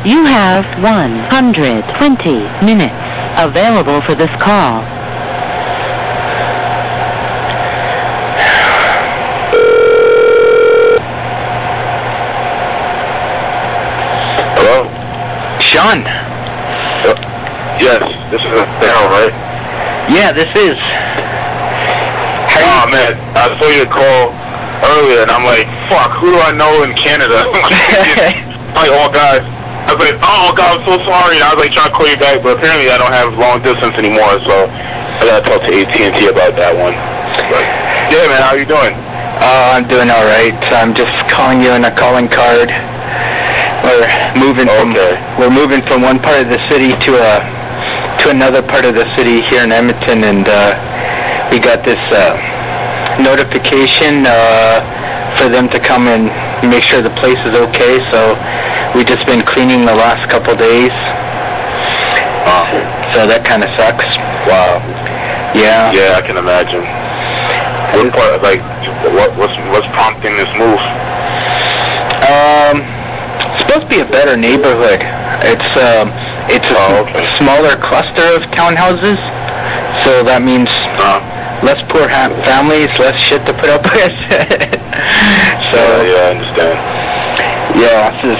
You have 120 minutes available for this call. Hello? Shaun? Yes, this is Darryl, right? Yeah, this is. Oh, man, I saw your call earlier, and I'm like, fuck, who do I know in Canada? Like, oh, God. I was like, oh, God, I'm so sorry. And I was like, trying to call you back, but apparently I don't have long distance anymore, so I got to talk to AT&T about that one. But, yeah, man, how you doing? I'm doing all right. I'm just calling you on a calling card. We're moving from one part of the city to another part of the city here in Edmonton, and we got this notification for them to come and make sure the place is okay. So we just been cleaning the last couple days. So that kind of sucks. Wow. Yeah. Yeah, I can imagine. What part, like, what's prompting this move? It's supposed to be a better neighborhood. It's a smaller cluster of townhouses, so that means less poor families, less shit to put up with. So yeah, I understand. Yeah, this is,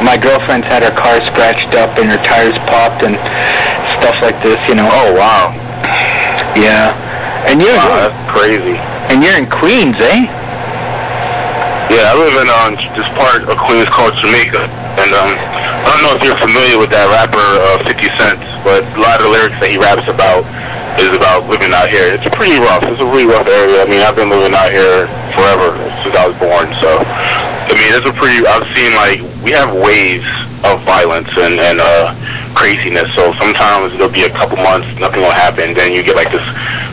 my girlfriend's had her car scratched up and her tires popped and stuff like this, you know. Oh, wow. Yeah. And you're that's crazy. And you're in Queens, eh? Yeah, I live in this part of Queens called Jamaica, and I don't know if you're familiar with that rapper 50 Cent, but a lot of the lyrics that he raps about is about living out here. It's pretty rough. It's a really rough area. I mean, I've been living out here forever since I was born, so I mean, I've seen, like, we have waves of violence and craziness, so sometimes it'll be a couple months, nothing will happen, then you get like this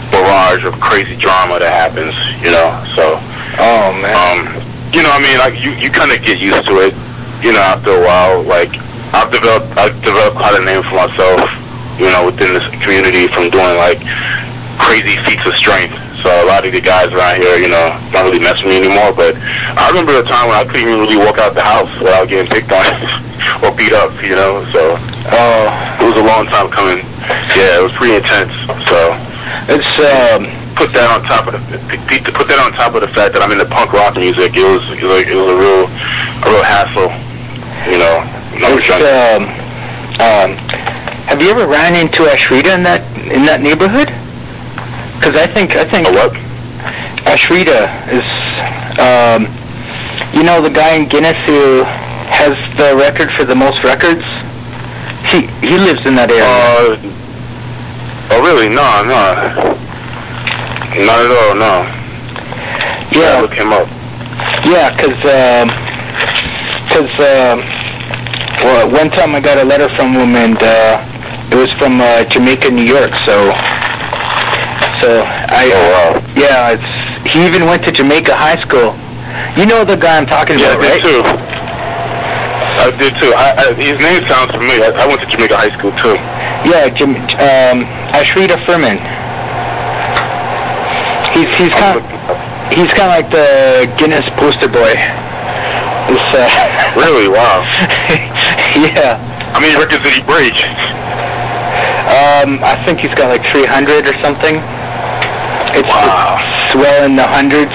barrage of crazy drama that happens, you know, so. Oh, man. You know, I mean, like, you kind of get used to it, you know, after a while. Like, I've developed quite a name for myself, you know, within this community from doing, like, crazy feats of strength. So a lot of the guys around here, you know, don't really mess with me anymore. But I remember a time when I couldn't even really walk out the house without getting picked on or beat up, you know. So it was a long time coming. Yeah, it was pretty intense. So it's put that on top of the fact that I'm into punk rock music. It was a real hassle, you know. Have you ever ran into Ashrita in that neighborhood? Because I think what? Ashrita is, you know, the guy in Guinness who has the record for the most records. He lives in that area. Oh, really? No, not at all. No. Yeah. I look him up. Yeah, because one time I got a letter from him, and it was from Jamaica, New York. So yeah, he even went to Jamaica High School. You know the guy I'm talking about, right? I did too. His name sounds familiar. I went to Jamaica High School too. Yeah, Ashrita Furman. He's kind of like the Guinness poster boy. Really? Wow. Yeah. How many records did he break? I think he's got like 300 or something. It's well in the hundreds.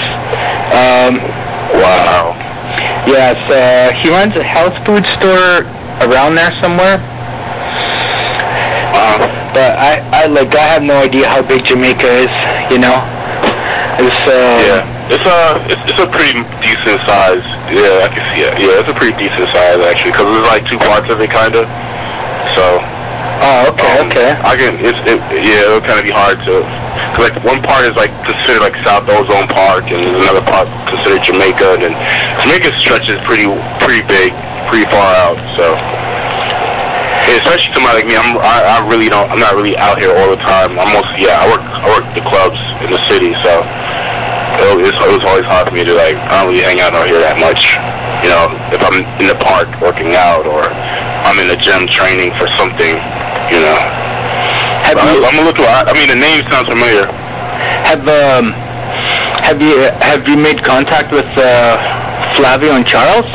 Wow. Yeah, he runs a health food store around there somewhere. But I have no idea how big Jamaica is, you know. It's a pretty decent size. Yeah, I can see it. Yeah, it's a pretty decent size actually, because there's like two parts of it, kind of. So. Oh, okay. It'll kind of be hard to, cause like one part is like considered like South Ozone Park, and there's another part considered Jamaica, and then Jamaica stretches pretty big, pretty far out. So, yeah, especially somebody like me, I'm not really out here all the time. I work the clubs in the city, so it was always hard for me to, like, I don't really hang out here that much. You know, if I'm in the park working out, or I'm in the gym training for something, you know. I'm gonna look. I mean, the name sounds familiar. Have you made contact with Flavio and Charles?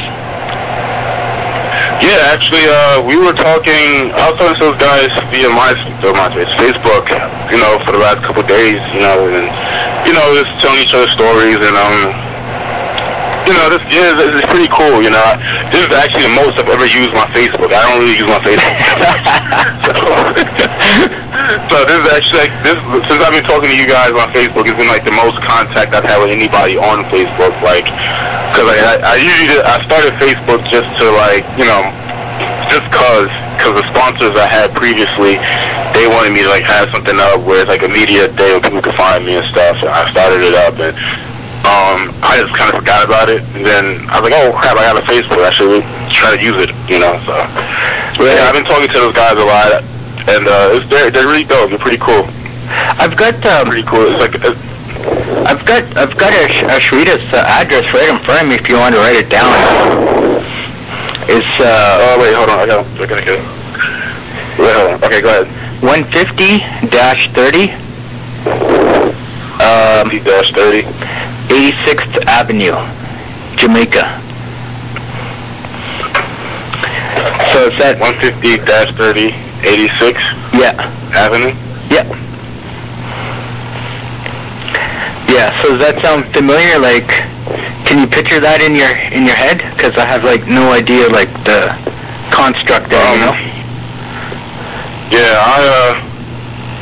Yeah, actually, we were talking. I was talking to those guys via Facebook, for the last couple of days, and just telling each other stories, and this is pretty cool. This is actually the most I've ever used my Facebook. I don't really use my Facebook. So this is actually since I've been talking to you guys on Facebook, it's been like the most contact I've had with anybody on Facebook. Because I started Facebook just to just cause the sponsors I had previously, they wanted me to have something up where it's a media day where people could find me and stuff. So I started it up, and I just kind of forgot about it, and then I was like, oh crap, I got a Facebook, I should try to use it, so. Yeah, I've been talking to those guys a lot, and they're really dope, they're pretty cool. I've got, pretty cool, it's I've got a Shrita's address right in front of me if you want to write it down. It's, oh wait, hold on, I gotta get it. Wait, hold on, okay, go ahead. 150-30. 150-30. 86th Avenue, Jamaica. So it's at 150-30, 86. Yeah. Avenue. Yeah. Yeah. So does that sound familiar? Can you picture that in your head? Because I have no idea the construct there. Yeah,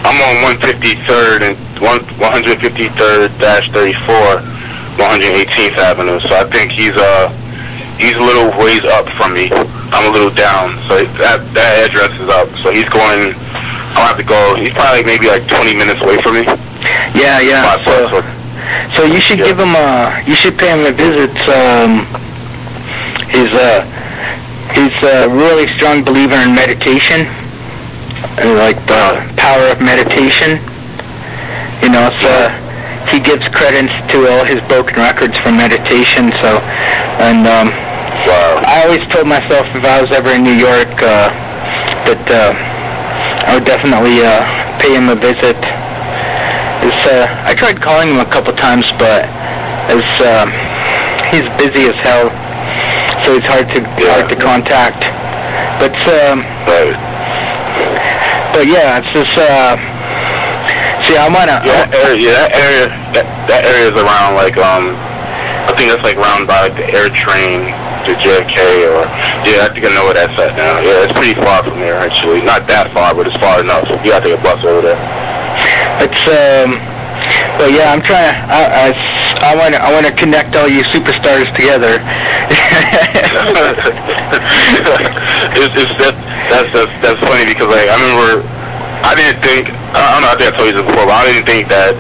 I'm on 153rd and 153rd-34. 118th Avenue, so I think he's a little ways up from me. I'm a little down, so that address is up. So he's going. I'll have to go. He's probably maybe 20 minutes away from me. Yeah. So you should give him you should pay him a visit. He's a really strong believer in meditation, and the power of meditation. So. He gives credence to all his broken records from meditation. So, and wow. I always told myself if I was ever in New York that I would definitely pay him a visit. I tried calling him a couple times, but he's busy as hell, so it's hard to contact. But yeah, it's just. See, I wanna. Yeah, that area is around I think that's around by the air train to JFK, or I think I know where that's at now. Yeah, it's pretty far from there actually. Not that far, but it's far enough. So you gotta take a bus over there. It's but yeah, I'm trying. I wanna connect all you superstars together. That's funny because I remember. I didn't think, I don't know, I think I told you this before, but I didn't think that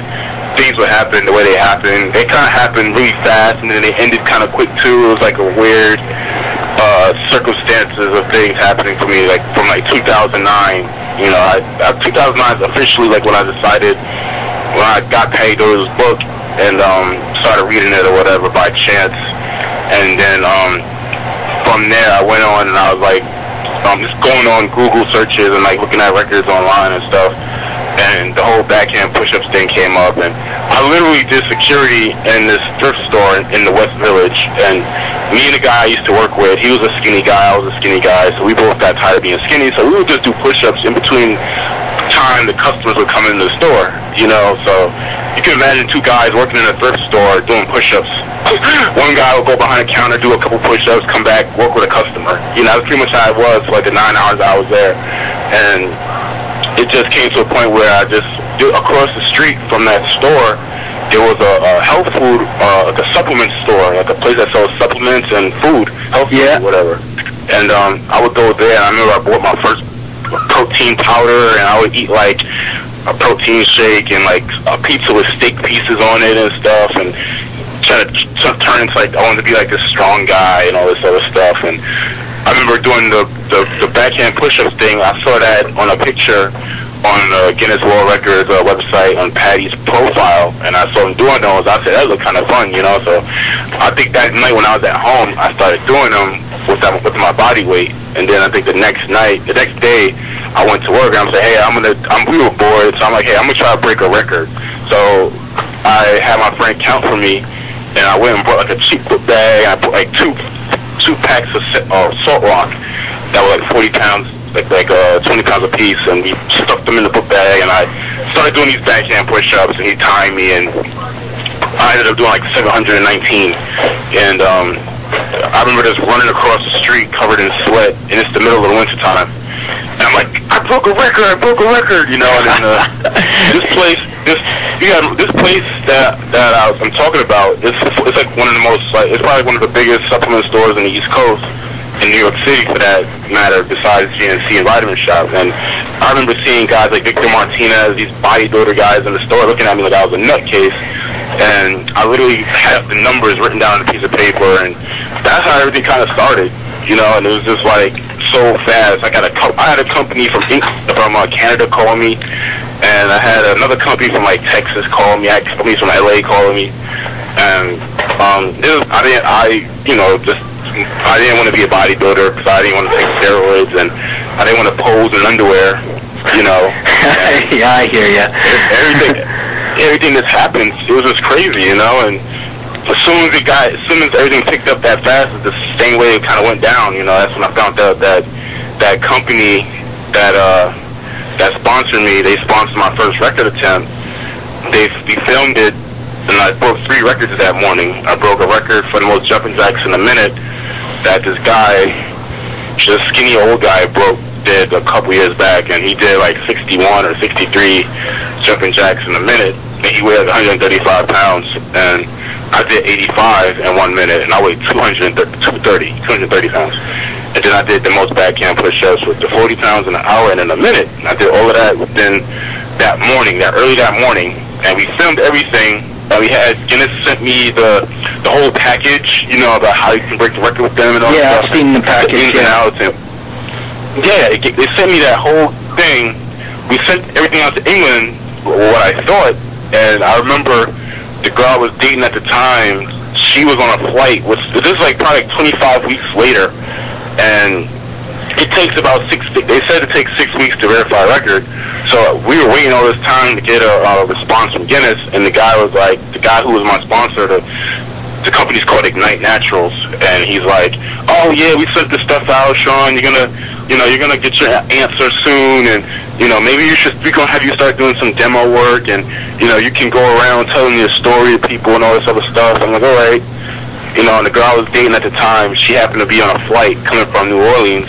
things would happen the way they happened. They kind of happened really fast, and then they ended kind of quick, too. It was a weird circumstances of things happening for me, from 2009. 2009 is officially, when I decided, when I got paid over this book, and started reading it or whatever by chance. And then from there, I went on, and I was just going on Google searches and looking at records online and stuff, and the whole backhand push-ups thing came up, and I literally did security in this thrift store in the West Village, and me and the guy I used to work with, he was a skinny guy, I was a skinny guy, so we both got tired of being skinny, so we would just do push-ups in between time the customers would come into the store, so you can imagine two guys working in a thrift store doing push-ups. One guy would go behind a counter, do a couple push-ups, come back, work with a customer. That's pretty much how it was for the 9 hours I was there. And it just came to a point where I just, across the street from that store, there was a health food, a supplement store, a place that sells supplements and food, health food, whatever. And I would go there, and I remember I bought my first protein powder, and I would eat a protein shake and a pizza with steak pieces on it and stuff, and try to turn into I wanted to be this strong guy and all this other stuff. And I remember doing the backhand push-ups thing. I saw that on a picture on Guinness World Records website on Patty's profile, and I saw him doing those. I said, that looked kind of fun, So I think that night when I was at home, I started doing them with my body weight. And then I think the next day, I went to work, and I'm saying, hey, we were bored, so I'm like, hey, I'm gonna try to break a record. So I had my friend count for me, and I went and bought a cheap book bag, and I put two packs of Salt Rock. that were like 40 pounds, like 20 pounds a piece, and we stuck them in the book bag, and I started doing these backhand push-ups, and he timed me, and I ended up doing like 719, and I remember just running across the street covered in sweat, and it's the middle of the winter time, and I'm like, I broke a record, you know, and then this place that I'm talking about, it's like one of the most, like, it's probably one of the biggest supplement stores in the East Coast, in New York City for that matter, besides GNC and Vitamin Shop. And I remember seeing guys like Victor Martinez, these bodybuilder guys in the store looking at me like I was a nutcase. And I literally had the numbers written down on a piece of paper, and that's how everything kind of started, you know. And it was just like so fast. I had a company from Canada call me, and I had another company from like Texas call me. I had companies from LA calling me, and I didn't want to be a bodybuilder because I didn't want to take steroids, and I didn't want to pose in underwear, you know. Yeah, I hear ya. Everything that's happened, it was just crazy, you know. And as soon as everything picked up that fast, the same way it kind of went down, you know. That's when I found out that company that sponsored me, they sponsored my first record attempt. We filmed it, and I broke 3 records that morning. I broke a record for the most jumping jacks in a minute that this guy, just skinny old guy, did a couple years back, and he did like 61 or 63 jumping jacks in a minute, and he weighed 135 pounds, and I did 85 in 1 minute, and I weighed 230 pounds. And then I did the most backhand push-ups with the 40 pounds in an hour and in a minute. And I did all of that within early that morning, and we filmed everything. Guinness sent me the whole package, you know, about how you can break the record with them and all that stuff. Yeah, I've seen the package, they sent me that whole thing. We sent everything out to England, what I thought, and I remember the girl I was dating at the time, she was on a flight, this is like probably 25 weeks later, and it takes about they said it takes 6 weeks to verify a record. So we were waiting all this time to get a response from Guinness, and the guy who was my sponsor, the company's called Ignite Naturals, and he's like, oh yeah, we sent this stuff out, Shaun, you're gonna get your answer soon, and you know, maybe we're gonna have you start doing some demo work, and you know, you can go around telling your story to people and all this other stuff. I'm like, all right, you know. And the girl I was dating at the time, she happened to be on a flight coming from New Orleans,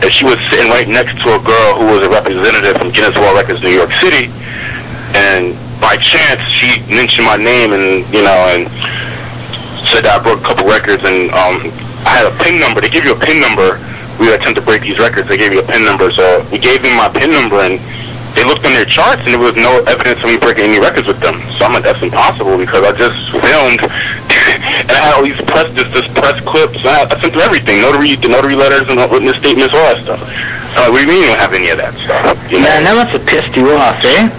and she was sitting right next to a girl who was a representative from Guinness World Records New York City, and by chance she mentioned my name, and you know, and said that I broke a couple records, and I had a PIN number. They give you a PIN number. We would attempt to break these records. They gave you a PIN number, so we gave them my PIN number, and they looked on their charts, and there was no evidence of me breaking any records with them. So I'm like, that's impossible, because I just filmed, and I had all these press clips. I sent through everything, the notary letters and witness statements, all that stuff. What do you mean you don't have any of that stuff? You know? Man, that must have pissed you off, eh?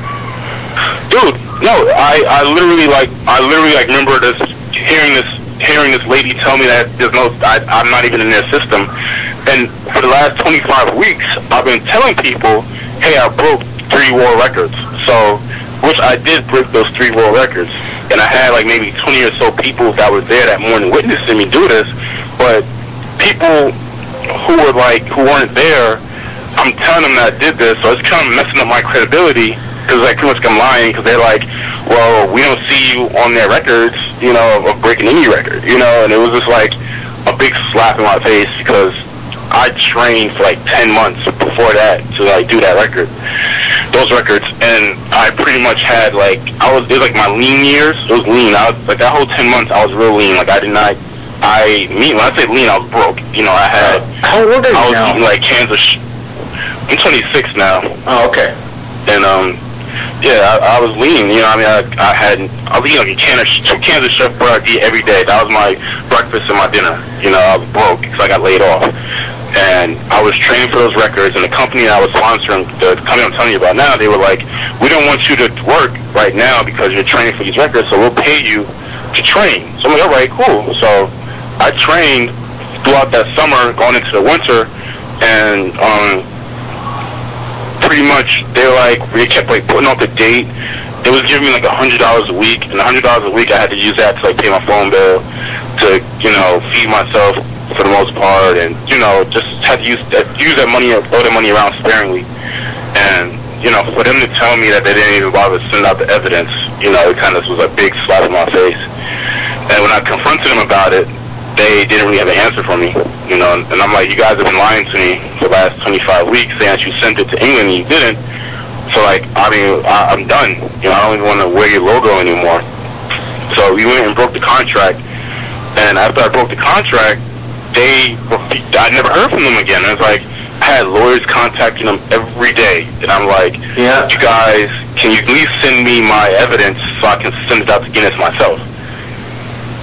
Dude, no, I literally remember hearing this lady tell me that I'm not even in their system. And for the last 25 weeks, I've been telling people, hey, I broke 3 world records. So, which I did break those 3 world records. And I had like maybe 20 or so people that were there that morning witnessing me do this. But people who weren't there, I'm telling them that I did this, so it's kind of messing up my credibility. Because like pretty much I'm lying, because they're like, well, we don't see you on their records, you know, of breaking any record, you know. And it was just like a big slap in my face, because I trained for like 10 months before that to like do those records, and I pretty much had it was like my lean years. It was lean. I was like that whole 10 months I was real lean. Like when I say lean, I was broke. You know, I had. How old are you now? I was eating like Kansas. I'm 26 now. Oh, okay. And yeah, I was lean. You know, I mean, I was eating like two cans of Chef Boyardee every day. That was my breakfast and my dinner. You know, I was broke because I got laid off. And I was training for those records, and the company I was sponsoring, the company I'm telling you about now, they were like, we don't want you to work right now because you're training for these records, so we'll pay you to train. So I'm like, all right, cool. So I trained throughout that summer, going into the winter, and pretty much they kept like putting up the date. They was giving me like $100 a week, and $100 a week I had to use that to like pay my phone bill, to, you know, feed myself, for the most part, and just had to use that money, throw that money around sparingly. And for them to tell me that they didn't even bother to send out the evidence, it kind of was a big slap in my face. And when I confronted them about it, they didn't really have an answer for me, and I'm like, you guys have been lying to me for the last 25 weeks, saying that you sent it to England and you didn't. So I'm done. I don't even want to wear your logo anymore. So we went and broke the contract, and after I broke the contract, I never heard from them again. I was like, I had lawyers contacting them every day, and I'm like, yeah, you guys, can you at least send me my evidence so I can send it out to Guinness myself?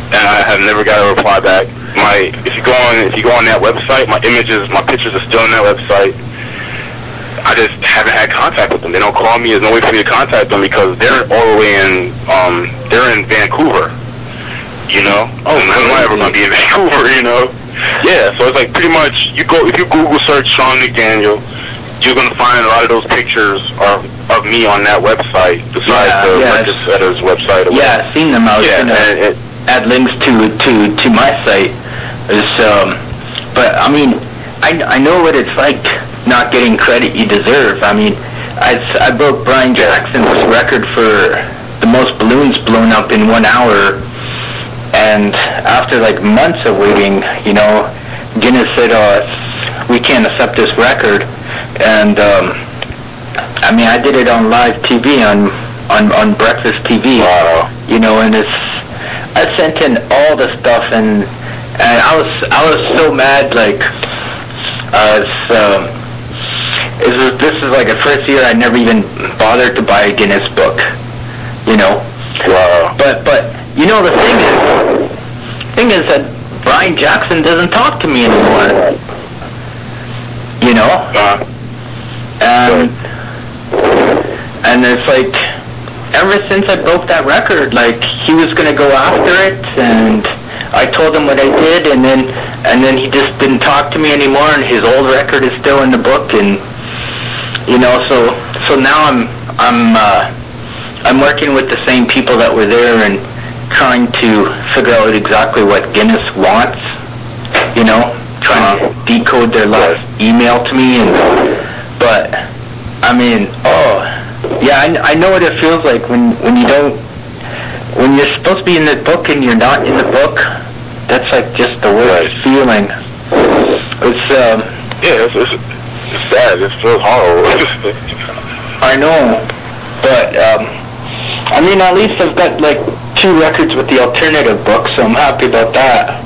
And I have never got a reply back. If you go on that website, my pictures are still on that website. I just haven't had contact with them. They don't call me. There's no way for me to contact them because they're all the way in Vancouver. Oh, I'm not ever gonna be in Vancouver. Yeah. So it's like pretty much if you Google search Shaun McDaniel, you're gonna find a lot of those pictures of me on that website. Besides the RecordSetter's website. Yeah, I've seen them. I was gonna add links to my site. But I mean, I know what it's like not getting credit you deserve. I mean, I broke Brian Jackson's record for the most balloons blown up in 1 hour, and after like months of waiting, Guinness said, we can't accept this record. And I mean, I did it on live TV on breakfast TV. Wow. And I sent in all the stuff, and I was so mad. Like, this is like the first year I never even bothered to buy a Guinness book. Wow. But the thing is that Brian Jackson doesn't talk to me anymore. And it's like, ever since I broke that record, like, he was gonna go after it, and I told him what I did, and then he just didn't talk to me anymore, and his old record is still in the book, and so now I'm working with the same people that were there and trying to figure out exactly what Guinness wants, trying to decode their last email to me, but I mean, I know what it feels like when you're supposed to be in the book and you're not in the book. That's like just the worst feeling. It's sad. It feels horrible. I know, but I mean, at least I've got like 2 records with the alternative book, so I'm happy about that.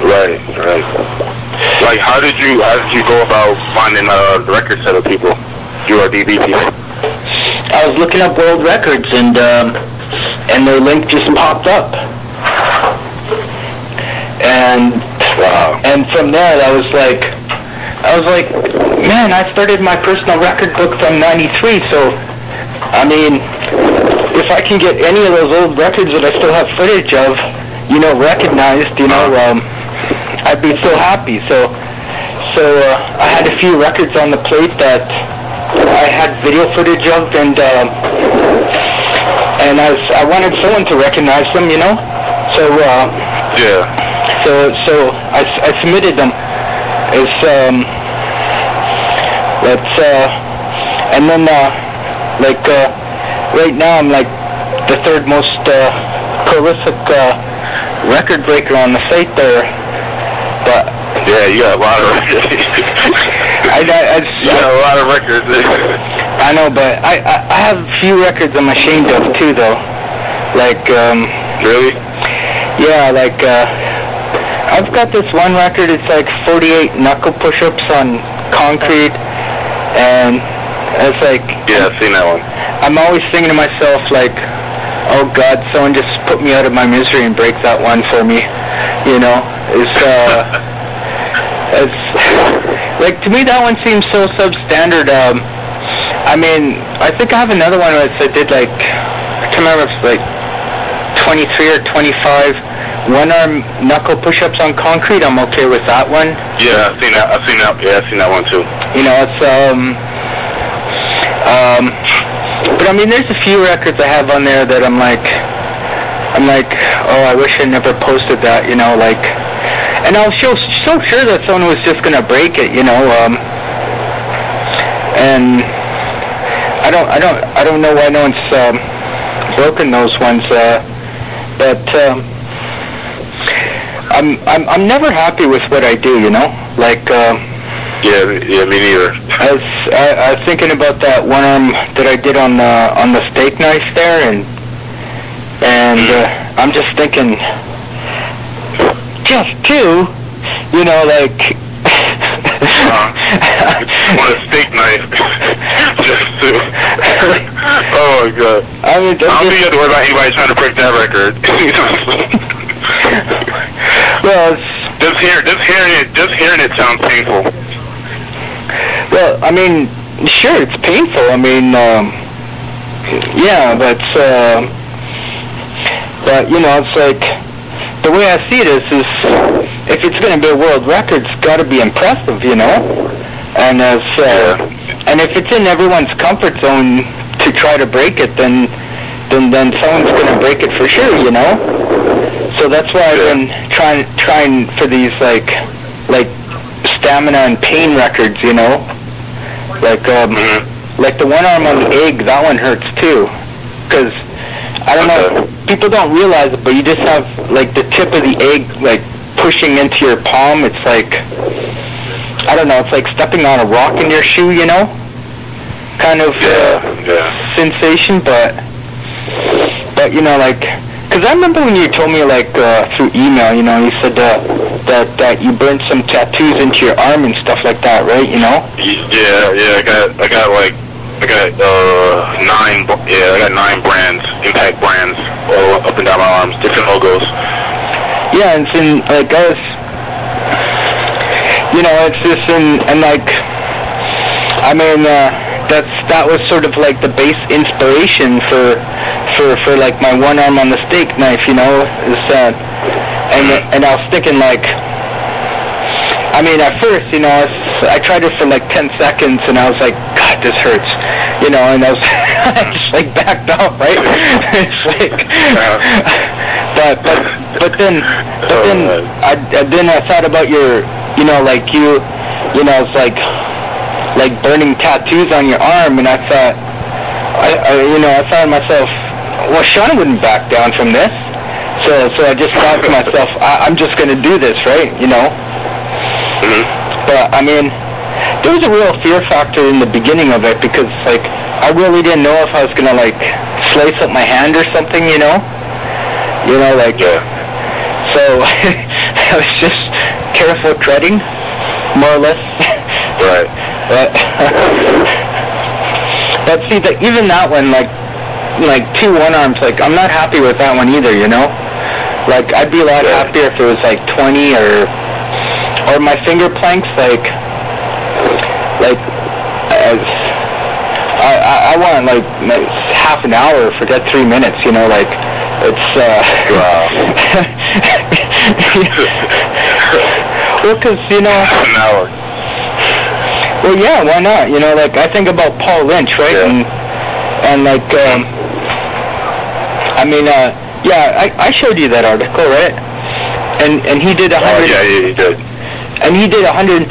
Right. Like, how did you go about finding the RecordSetter people? URDB people. I was looking up world records, and their link just popped up. And and from there, I was like, man, I started my personal record book from '93. So, I mean, if I can get any of those old records that I still have footage of, recognized, I'd be so happy. So I had a few records on the plate that I had video footage of, and I wanted someone to recognize them, So So I submitted them. And then right now I'm like the 3rd most prolific record breaker on the site there. But yeah, you got a lot of records. You got a lot of records. I know, but I have a few records I'm ashamed of too, though. Like really? Yeah, like I've got this one record. It's like 48 knuckle push-ups on concrete, and it's like, yeah, I've seen that one. I'm always thinking to myself, like, oh God, someone just put me out of my misery and break that one for me. It's like, to me that one seems so substandard. I mean, I think I have another one that I did, like, I can't remember if it's like 23 or 25 one-arm knuckle push-ups on concrete. I'm okay with that one. Yeah, I've seen that. Yeah, I've seen that one too. It's but I mean, there's a few records I have on there that I'm like, oh, I wish I never posted that. Like, And I was so sure that someone was just gonna break it, you know. And I don't know why no one's broken those ones. But I'm never happy with what I do, you know. Like. Yeah, me neither. I was thinking about that one arm that I did on the steak knife there, and I'm just thinking, just two, you know, like. On a steak knife, just two. Oh my God! I mean, I don't think you have to worry about anybody trying to break that record. Well, just hearing it sounds painful. Well, I mean, sure, it's painful. I mean, yeah, but you know, it's like, the way I see it is if it's going to be a world record, it's got to be impressive, you know? And and if it's in everyone's comfort zone to try to break it, then someone's going to break it for sure, you know? So that's why I've been trying for these, like stamina and pain records, you know? Like the one arm on the egg, that one hurts too. Because, I don't know, people don't realize it, but you just have, like, the tip of the egg, like, pushing into your palm. It's like, I don't know, it's like stepping on a rock in your shoe, you know? Kind of sensation, but, you know, like, because I remember when you told me, like, through email, you know, you said that you burned some tattoos into your arm and stuff like that, right? You know? Yeah. I got 9 brands, impact brands, all up and down my arms, different logos. Yeah, and like I was, you know, it's just and like, I mean, that was sort of like the base inspiration for like my one arm on the steak knife, you know, is and I was thinking, like, I mean, at first, you know, I tried it for like 10 seconds, and I was like, God, this hurts, you know, and I was just like backed off, right? It's like, but then I thought about your, you know, like you know, it's like burning tattoos on your arm, and I thought, I thought to myself, well, Shaun wouldn't back down from this. So I just thought to myself, I'm just going to do this, right? You know? Mm-hmm. But, I mean, there was a real fear factor in the beginning of it, because, like, I really didn't know if I was going to, like, slice up my hand or something, you know? You know, like, so I was just careful treading, more or less. Right. But see, even that one, like 2 one-arms, like, I'm not happy with that one either, you know? Like, I'd be a lot happier if it was, like, 20 or my finger planks, like I want, like, half an hour, forget 3 minutes, you know, like, it's, Wow. Well, because, you know... Half an hour. Well, yeah, why not? You know, like, I think about Paul Lynch, right? Yeah. And like, I mean, I showed you that article, right? And he did 100. Oh, yeah, he did. And he did 124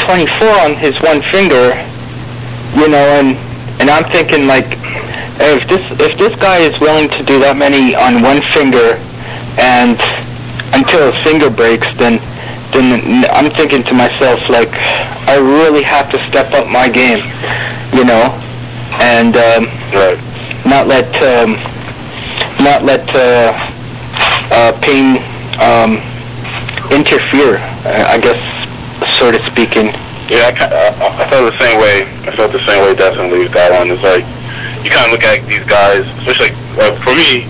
on his one finger, you know, and I'm thinking, like, if this guy is willing to do that many on one finger, and until his finger breaks, then I'm thinking to myself, like, I really have to step up my game, you know, and not let pain interfere, I guess, sort of speaking. Yeah, I felt the same way. Definitely with that one. It's like, you kind of look at these guys, especially like for me.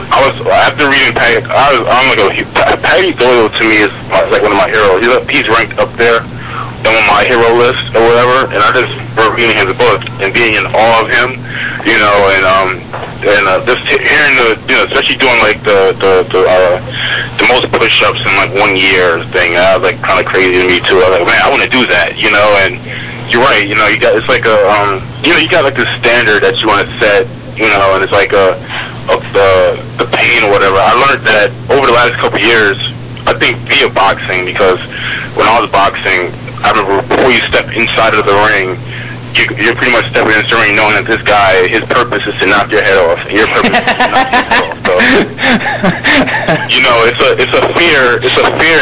After reading Patty, Patty Doyle to me is like one of my heroes. He's ranked up there on my hero list or whatever, and I just remember reading his book and being in awe of him, you know, and just hearing especially doing like the most push-ups in like 1 year thing. That was like kind of crazy to me too. I was like, man, I want to do that, you know. And you're right, you know, you got like this standard that you want to set, you know, and it's like the pain or whatever. I learned that over the last couple of years, I think via boxing, because when I was boxing, I remember before you step inside of the ring, you're pretty much stepping into the ring knowing that this guy, his purpose is to knock your head off, and your purpose is to knock your head off. So, you know, it's a fear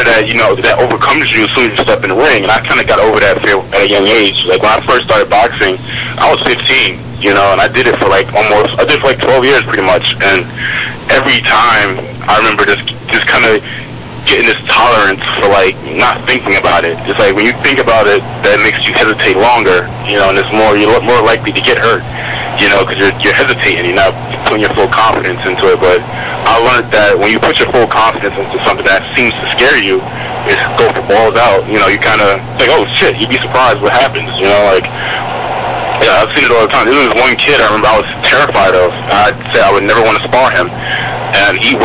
that, you know, that overcomes you as soon as you step in the ring, and I kind of got over that fear at a young age. Like, when I first started boxing, I was 15, you know, and I did it for like 12 years pretty much, and every time I remember just kind of getting this tolerance for like not thinking about it. It's like when you think about it, that makes you hesitate longer, you know, and you're more likely to get hurt, you know, because you're hesitating, you're not putting your full confidence into it. But I learned that when you put your full confidence into something that seems to scare you, it's go for balls out. You know, you kind of like, oh shit, you'd be surprised what happens, you know, like. Yeah, I've seen it all the time. There was one kid I remember I was terrified of. I'd say I would never want to spar him. And he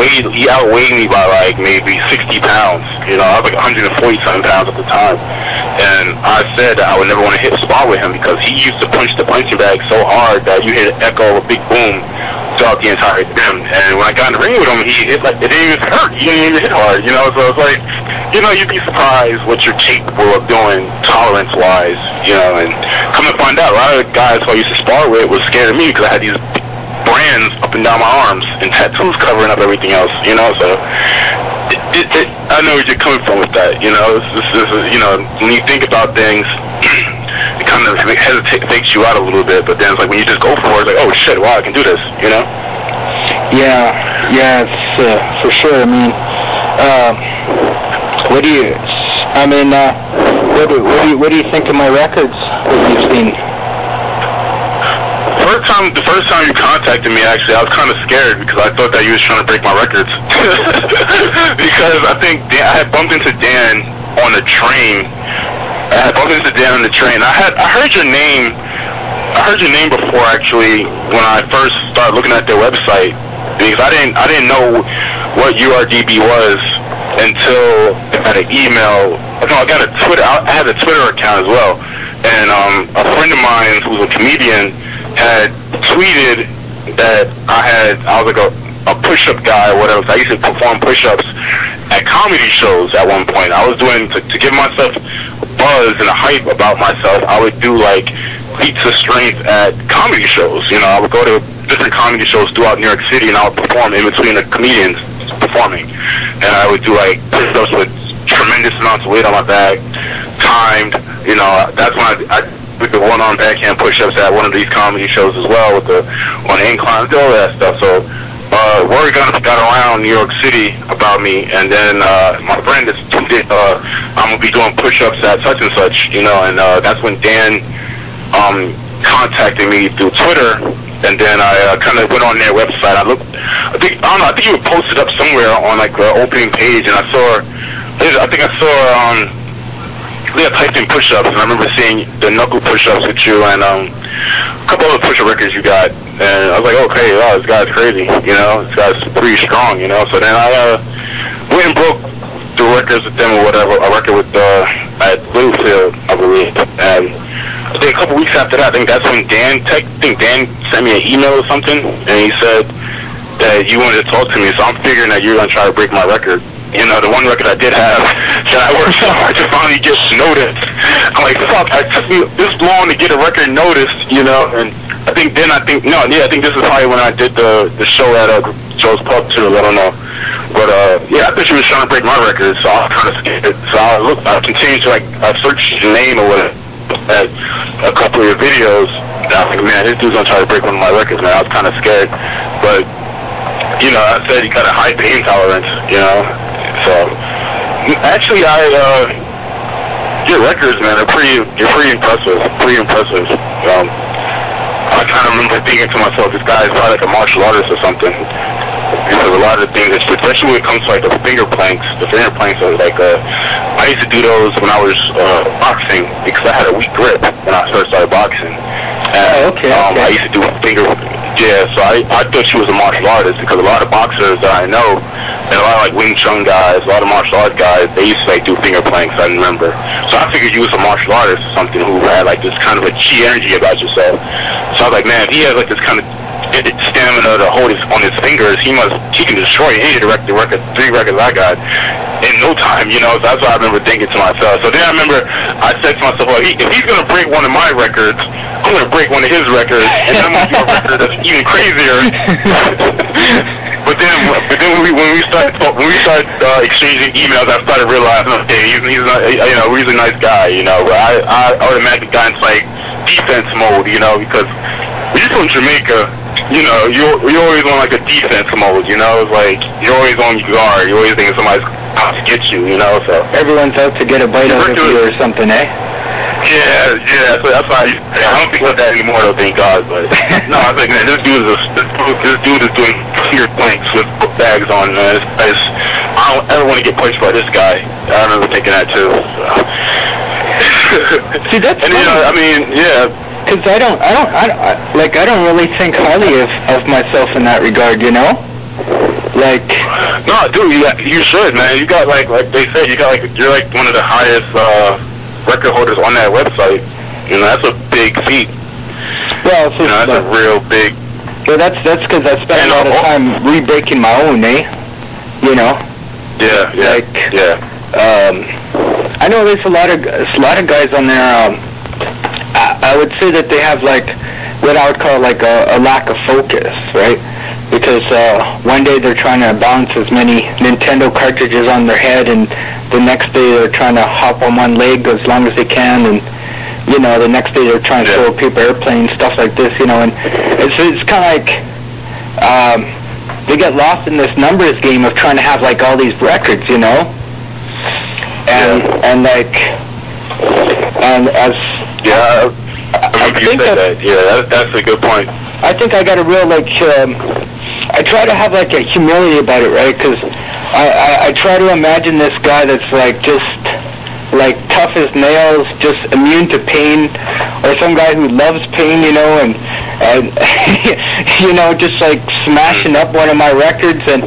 outweighed me by like maybe 60 pounds. You know, I was like 140-something pounds at the time. And I said that I would never want to spar with him because he used to punch the punching bag so hard that you hear the echo of a big boom throughout the entire gym. And when I got in the ring with him, he hit like, it didn't even hurt. He didn't even hit hard, you know? So it's like, you know, you'd be surprised what you're capable of doing tolerance-wise, you know? And come to find out, a lot of the guys who I used to spar with was scared of me because I had these brands up and down my arms and tattoos covering up everything else, you know? So I know where you're coming from with that, you know? This is, you know, when you think about things, it kind of takes you out a little bit, but then it's like when you just go for it, it's like, oh shit, wow, I can do this, you know? Yeah, it's for sure. I mean, what do you think of my records that you've seen? The first time you contacted me, actually, I was kind of scared because I thought that you was trying to break my records. Because I think I had bumped into Dan on the train. I heard your name. I heard your name before, actually, when I first started looking at their website, because I didn't know what URDB was until I got an email. No, I got a Twitter. I had a Twitter account as well, and a friend of mine who's a comedian had tweeted that I was like a push-up guy or whatever. So I used to perform push-ups at comedy shows at one point. I was doing, to give myself a buzz and a hype about myself, I would do like feats of strength at comedy shows. You know, I would go to different comedy shows throughout New York City and I would perform in between the comedians performing. And I would do like push-ups with tremendous amounts of weight on my back, timed. You know, that's when I with the one-arm backhand push-ups at one of these comedy shows as well, with the on the incline, all that stuff. So word got around New York City about me, and then my friend just tweeted, I'm gonna be doing push-ups at such and such, you know, and that's when Dan contacted me through Twitter, and then I kind of went on their website. I think you were posted up somewhere on like the opening page, and I think I saw I typed in push-ups, and I remember seeing the knuckle push-ups with you and a couple other push-up records you got, and I was like, okay, wow, this guy's crazy, you know, this guy's pretty strong, you know. So then I went and broke the records with them or whatever, a record with at Littlefield, I believe, and I think a couple weeks after that, I think that's when Dan sent me an email or something, and he said that you wanted to talk to me, so I'm figuring that you're going to try to break my record. You know, the one record I did have, that I worked so hard to finally get noticed. I'm like, fuck, it took me this long to get a record noticed, you know, and I think this is probably when I did the show at Joe's Pub too, I don't know. But, yeah, I thought she was trying to break my record, so I was kind of scared. So I continued to, like, I searched your name or whatever at a couple of your videos, and I was like, man, this dude's gonna try to break one of my records, man. I was kind of scared. But, you know, I said you got a high pain tolerance, you know. So, actually, your records, man, you're pretty impressive. I kind of remember thinking to myself, this guy is probably like a martial artist or something. Because a lot of the things, especially when it comes to like the finger planks are like, I used to do those when I was boxing because I had a weak grip when I first started boxing. And, I used to do so I thought she was a martial artist because a lot of boxers that I know, and a lot of like Wing Chun guys, a lot of martial art guys, they used to like do finger planks, I remember. So I figured you was a martial artist or something who had like this kind of a chi energy about yourself. So I was like, man, if he has like this kind of stamina to hold on his fingers. He can destroy any record, 3 records I got in no time, you know. So that's what I remember thinking to myself. So then I remember I said to myself, well, if he's gonna break one of my records, I'm gonna break one of his records, and then I'm gonna do a record that's even crazier. But then when we started exchanging emails, I started realizing, okay, he's not, you know, he's a nice guy, you know. But I automatically got into like defense mode, you know, because when you're from Jamaica, you know, you're always on like a defense mode, you know. It's like you're always on your guard. You're always thinking somebody's out to get you, you know. So everyone's out to get a bite out of you or something, eh? Yeah. So that's why I don't think about that anymore, though, thank God. But no, I think, man, this dude is doing clear blanks with book bags on. Man. I don't ever want to get pushed by this guy. I remember thinking that too. So. See, that's and, you know, I mean, yeah. Because I don't really think highly of myself in that regard, you know. Like. No, dude, you should, man. You got like they said, you're like one of the highest record holders on that website. You know, that's a big feat. Well, you know, that's a real big. Well, that's because I spent a lot of time re-breaking my own, eh? You know. Yeah. Like. Yeah. I know there's a lot of guys on there. I would say that they have like what I would call like a lack of focus, right? Because one day they're trying to bounce as many Nintendo cartridges on their head, and the next day they're trying to hop on one leg as long as they can, and you know, the next day they're trying to throw a paper airplane, stuff like this, you know. And it's kind of like they get lost in this numbers game of trying to have like all these records, you know. And like as I think that. Yeah, that's a good point. I think I got a real like. I try to have like a humility about it, right? Because I try to imagine this guy that's like just like tough as nails, just immune to pain, or some guy who loves pain, you know, and you know, just like smashing up one of my records, and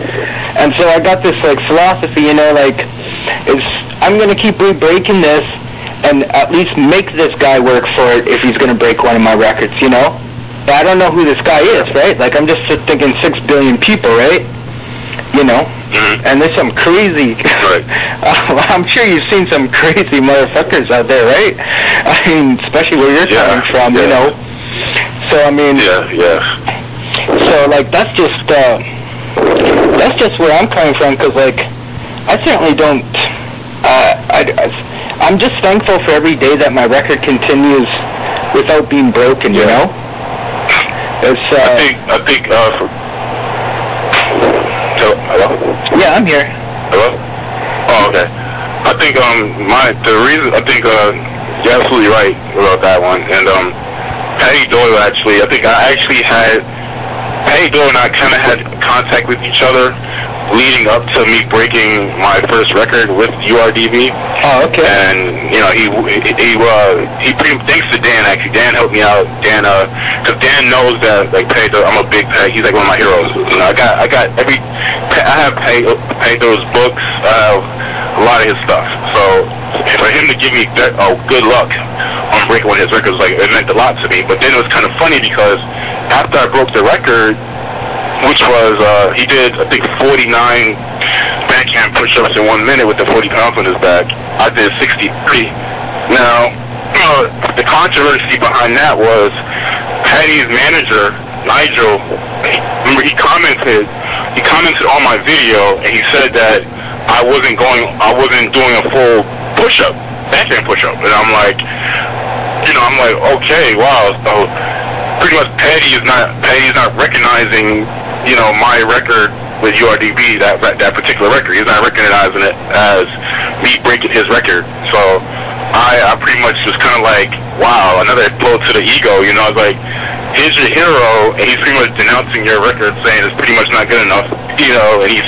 so I got this like philosophy, you know, like I'm gonna keep re-breaking this, and at least make this guy work for it if he's going to break one of my records, you know? I don't know who this guy is, right? Like, I'm just thinking 6 billion people, right? You know? Mm-hmm. And there's some crazy... Right. I'm sure you've seen some crazy motherfuckers out there, right? I mean, especially where you're coming from, you know? So, I mean... Yeah. So, like, that's just where I'm coming from, because, like, I certainly don't... I'm just thankful for every day that my record continues without being broken, you know? It's, I think, hello? Yeah, I'm here. Hello? Oh, okay. I think, you're absolutely right about that one. And, Patty Doyle, actually, I think Patty Doyle and I kind of had contact with each other leading up to me breaking my first record with URDB. Oh, okay. And you know, he pretty, thanks to Dan, actually. Dan helped me out. Dan, because Dan knows that like I'm a big Patty. He's like one of my heroes. You know, I have Pedro's books. I have a lot of his stuff. So for him to give me good luck on breaking one of his records, like it meant a lot to me. But then it was kind of funny because after I broke the record, which was, he did, I think, 49 backhand push-ups in 1 minute with the 40 pounds on his back. I did 63. Now, the controversy behind that was Patty's manager, Nigel, remember he commented on my video, and he said that I wasn't doing a full push-up, backhand push-up. And I'm like, okay, wow, so pretty much Patty's not recognizing, you know, my record with URDB, that particular record. He's not recognizing it as me breaking his record. So I pretty much was kind of like, wow, another blow to the ego. You know, I was like, here's your hero, and he's pretty much denouncing your record, saying it's pretty much not good enough. You know, and he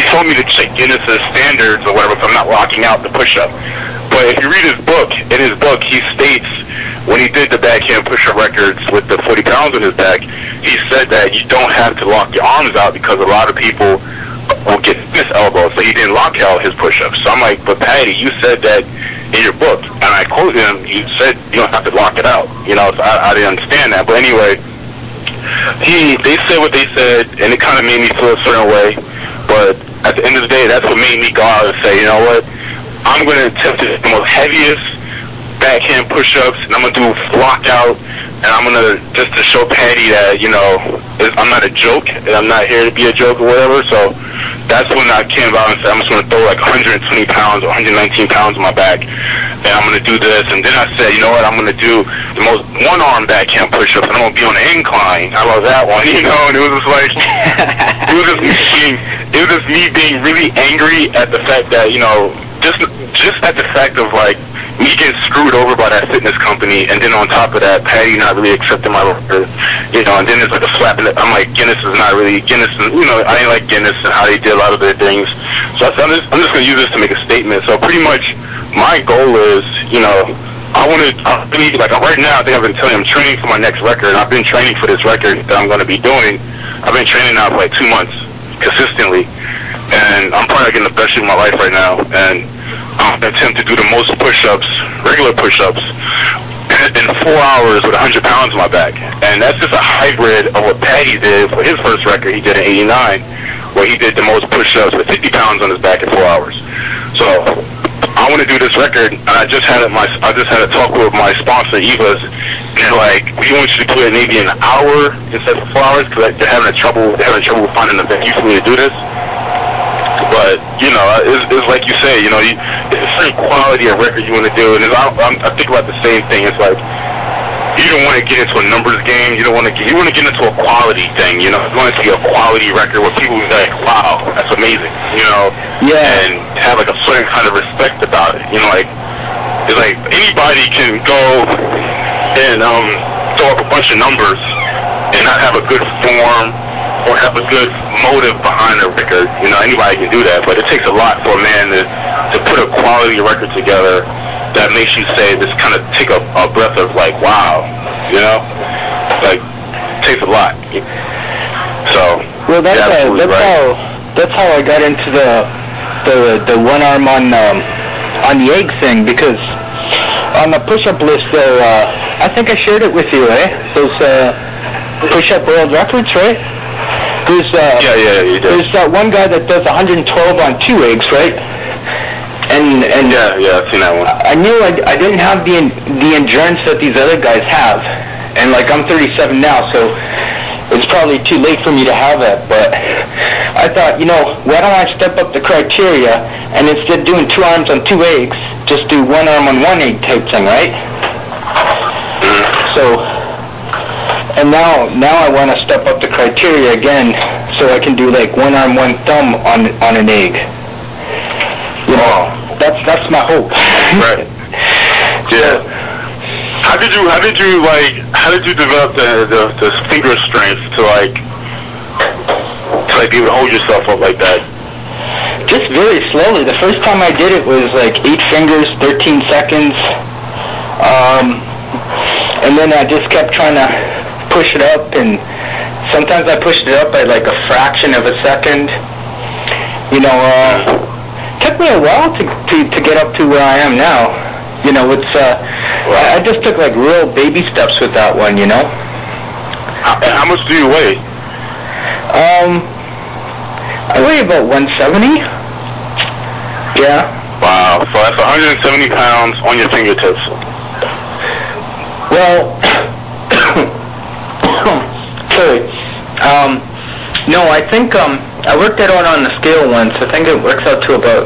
told me to check Guinness's standards or whatever if I'm not locking out the push-up. But if you read in his book, he states when he did the backhand push-up records with the 40 pounds on his back, he said that you don't have to lock your arms out because a lot of people will get miss elbows. So he didn't lock out his push-ups. So I'm like, but Patty, you said that in your book, and I quoted him, you said you don't have to lock it out. You know, so I didn't understand that. But anyway, they said what they said, and it kind of made me feel a certain way. But at the end of the day, that's what made me go out and say, you know what? I'm going to attempt the most heaviest backhand push-ups, and I'm going to do lockout, and I'm going to, just to show Patty that, you know, I'm not a joke, and I'm not here to be a joke or whatever. So that's when I came out and said, I'm just going to throw like 120 pounds or 119 pounds on my back, and I'm going to do this. And then I said, you know what, I'm going to do the most one-arm backhand push-ups, and I'm going to be on an incline. I love that one, you know, and it was just like, it was just me being really angry at the fact that, you know, just at the fact of like, me getting screwed over by that fitness company, and then on top of that, Patty not really accepting my record, you know, and then it's like a slap in the, I'm like, Guinness is not really, Guinness, and, you know, I ain't like Guinness and how they did a lot of their things, so I'm just going to use this to make a statement. So pretty much, my goal is, you know, I really, like, right now, I think I've been telling you, I'm training for my next record, and I've been training for this record that I'm going to be doing. I've been training now for like 2 months, consistently, and I'm probably getting the best shape of my life right now, and I'm going to attempt to do the most push-ups, regular push-ups, in 4 hours with 100 pounds on my back. And that's just a hybrid of what Patty did for his first record. He did in '89, where he did the most push-ups with 50 pounds on his back in 4 hours. So I want to do this record, and I just had a talk with my sponsor, Eva's, and they're like, we want you to do it maybe an hour instead of 4 hours, because they're having trouble finding a venue for me to do this. But, you know, it's like you say, you know, it's a certain quality of record you want to do, and I think about the same thing. It's like, you don't want to get into a numbers game. You want to get into a quality thing, you know. You want it to be a quality record where people are like, wow, that's amazing, you know. Yeah. And have like a certain kind of respect about it, you know, like, it's like anybody can go and throw up a bunch of numbers and not have a good form or have a good motive behind the record. You know, anybody can do that, but it takes a lot for a man to put a quality record together that makes you say, this kind of take a breath of like, wow, you know, like, it takes a lot. So, well, that's how I got into the one arm on the egg thing, because on the push-up list there, I think I shared it with you, those push-up world records, right? There's you did. There's that one guy that does 112 on 2 eggs, right? And I've seen that one. I knew I didn't have the endurance that these other guys have, and like I'm 37 now, so it's probably too late for me to have it. But I thought, you know, why don't I step up the criteria and instead of doing 2 arms on 2 eggs, just do 1 arm on 1 egg type thing, right? So. And now I want to step up the criteria again, so I can do like 1 arm, 1 thumb on an egg. You know, that's my hope. Right. Yeah. How did you develop the finger strength to be able to hold yourself up like that? Just very slowly. The first time I did it was like 8 fingers, 13 seconds, and then I just kept trying to push it up, and sometimes I pushed it up by like a fraction of a second. You know, took me a while to get up to where I am now. You know, it's I just took like real baby steps with that one, you know. How much do you weigh? I weigh about 170. Yeah. Wow, so that's 170 pounds on your fingertips. Well, sorry. No, I think I worked it out on the scale once. I think it works out to about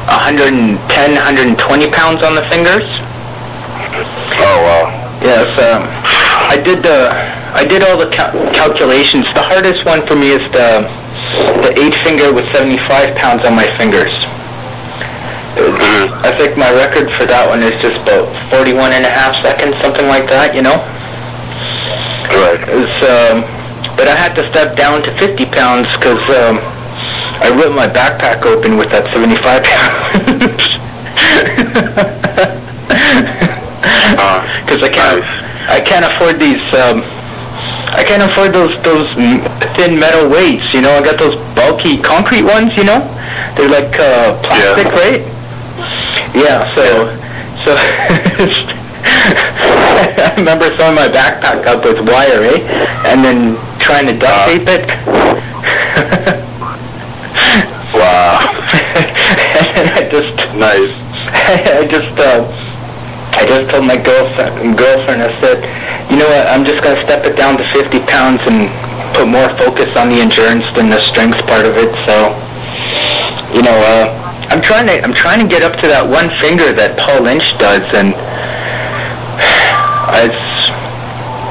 110, 120 pounds on the fingers. Oh wow. Yes, I did all the calculations. The hardest one for me is the 8 finger with 75 pounds on my fingers. I think my record for that one is just about 41 and a half seconds, something like that, you know? Right. But I had to step down to 50 pounds because I ripped my backpack open with that 75 pounds. Because I can't afford these, I can't afford those thin metal weights, you know? I got those bulky concrete ones, you know? They're like plastic, right? Yeah, so I remember sewing my backpack up with wire, and then trying to duct tape it. Wow. And then nice. I just told my girlfriend, I said, you know what, I'm just going to step it down to 50 pounds and put more focus on the endurance than the strength part of it. So, you know, I'm trying to get up to that one finger that Paul Lynch does, and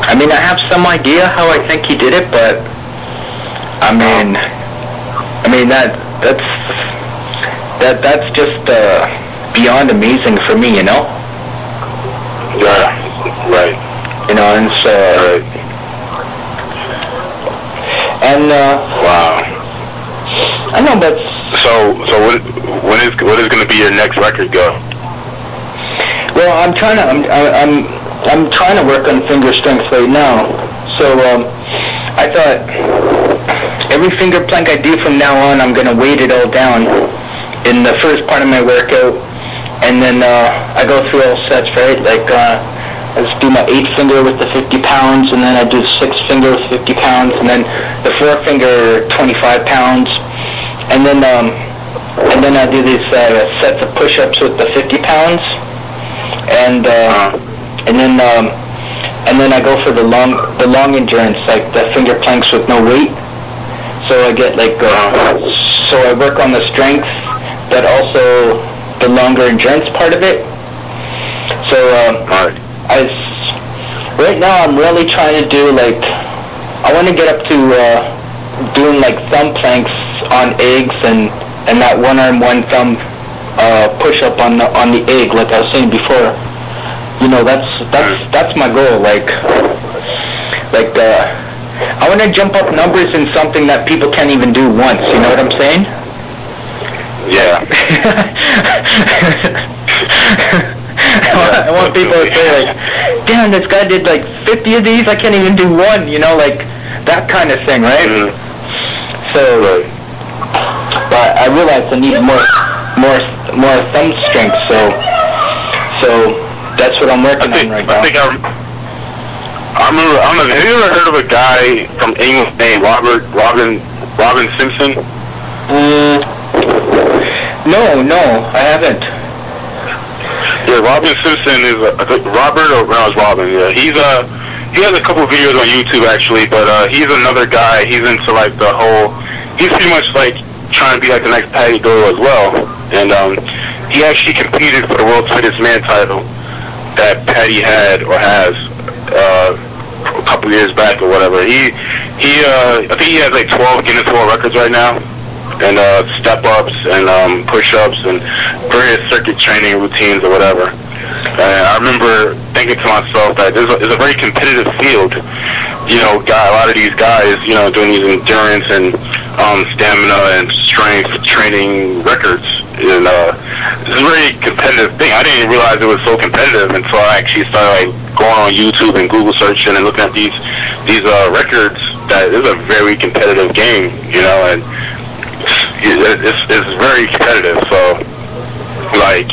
I mean, I have some idea how I think he did it, but I mean that's just beyond amazing for me, you know. Yeah, right. You know, and so. Right. And wow. I know, but so what is going to be your next record go? Well, I'm trying to work on finger strength right now. So I thought every finger plank I do from now on, I'm going to weight it all down in the first part of my workout, and then I go through all sets, right? Like I just do my 8th finger with the 50 pounds, and then I do the 6th finger with 50 pounds, and then the 4th finger 25 pounds, and then I do these sets of push-ups with the 50 pounds, and then I go for the long endurance, like the finger planks with no weight. So I get like so I work on the strength, but also the longer endurance part of it. So right now I'm really trying to do, like, I want to get up to doing like thumb planks on eggs and that one arm one thumb push up on the egg, like I was saying before. You know, that's my goal. Like I want to jump up numbers in something that people can't even do once. You know what I'm saying? Yeah. I want people to say, like, damn, this guy did like 50 of these, I can't even do one, you know, like that kind of thing, right? Mm-hmm. So, but I realize I need more thumb strength, so that's what I'm working on right now. I remember, I don't know, have you ever heard of a guy from England named Robin Simpson? No, I haven't. Yeah, Robin Simpson is Robin. Yeah, he has a couple videos on YouTube actually, but he's another guy. He's into like he's pretty much like trying to be like the next Paddy Doyle as well. And he actually competed for the World's Fittest Man title that Paddy had or has a couple years back or whatever. I think he has like 12 Guinness World Records right now. And step-ups and push-ups and various circuit training routines or whatever. And I remember thinking to myself that it's a very competitive field. You know, a lot of these guys, you know, doing these endurance and stamina and strength training records. And it's a very competitive thing. I didn't realize it was so competitive until I actually started like going on YouTube and Google searching and looking at these records. That is a very competitive game, you know, and it's very competitive. So, like,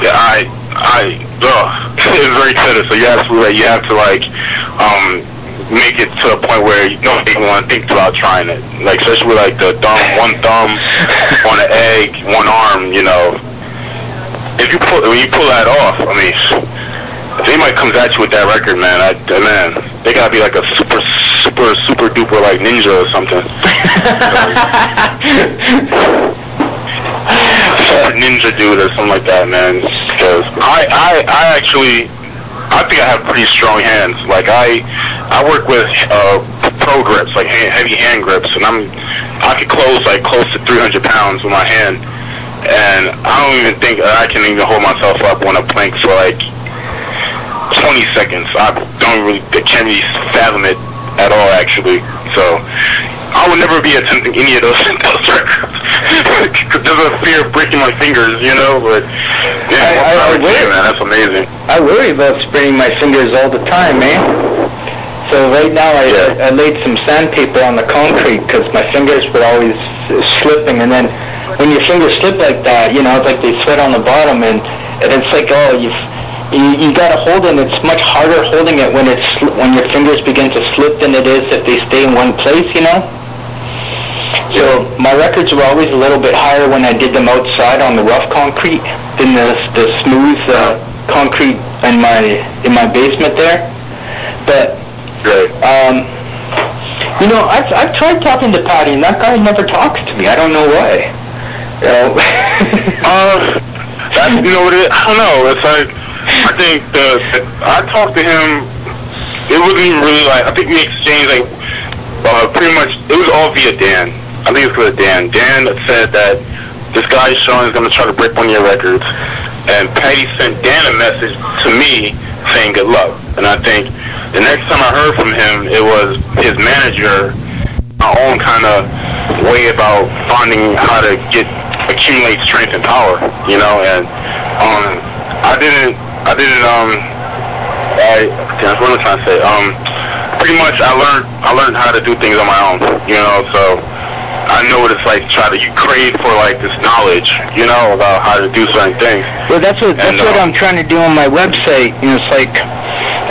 yeah, it's very competitive. So you have to like make it to a point where you don't even want to think about trying it. Like, especially with like one thumb on an egg, one arm. You know, when you pull that off, I mean, if anybody comes at you with that record, man, they gotta be like a super duper like ninja or something. Super ninja dude or something like that, man. Because I think I have pretty strong hands. Like I work with pro grips, like heavy hand grips, and I could close to 300 pounds with my hand, and I don't even think I can even hold myself up on a plank for like 20 seconds. I can't really fathom it at all, actually. So I would never be attempting any of those records. There's a fear of breaking my fingers, you know. But yeah, man, that's amazing. I worry about spraining my fingers all the time, man. So right now I laid some sandpaper on the concrete because my fingers were always slipping, and then when your fingers slip like that, you know, it's like they sweat on the bottom, and it's like, oh, you got to hold it. It's much harder holding it when your fingers begin to slip than it is if they stay in one place, you know? So my records were always a little bit higher when I did them outside on the rough concrete than the smooth concrete in my basement there. But you know, I've tried talking to Patty, and that guy never talks to me. I don't know why. You know? You know what it is? I don't know. It's like, I think I talked to him. It wasn't even really like, I think we exchanged like pretty much. It was all via Dan. I think it's because of Dan. Dan said that this guy Shaun is going to try to break one of your records, and Patty sent Dan a message to me saying good luck. And I think the next time I heard from him, it was his manager, my own kind of way about finding how to accumulate strength and power, you know. And what am I trying to say? Pretty much I learned how to do things on my own, you know. So I know what it's like to try to crave for like this knowledge, you know, about how to do certain things. Well, that's what I'm trying to do on my website. You know, it's like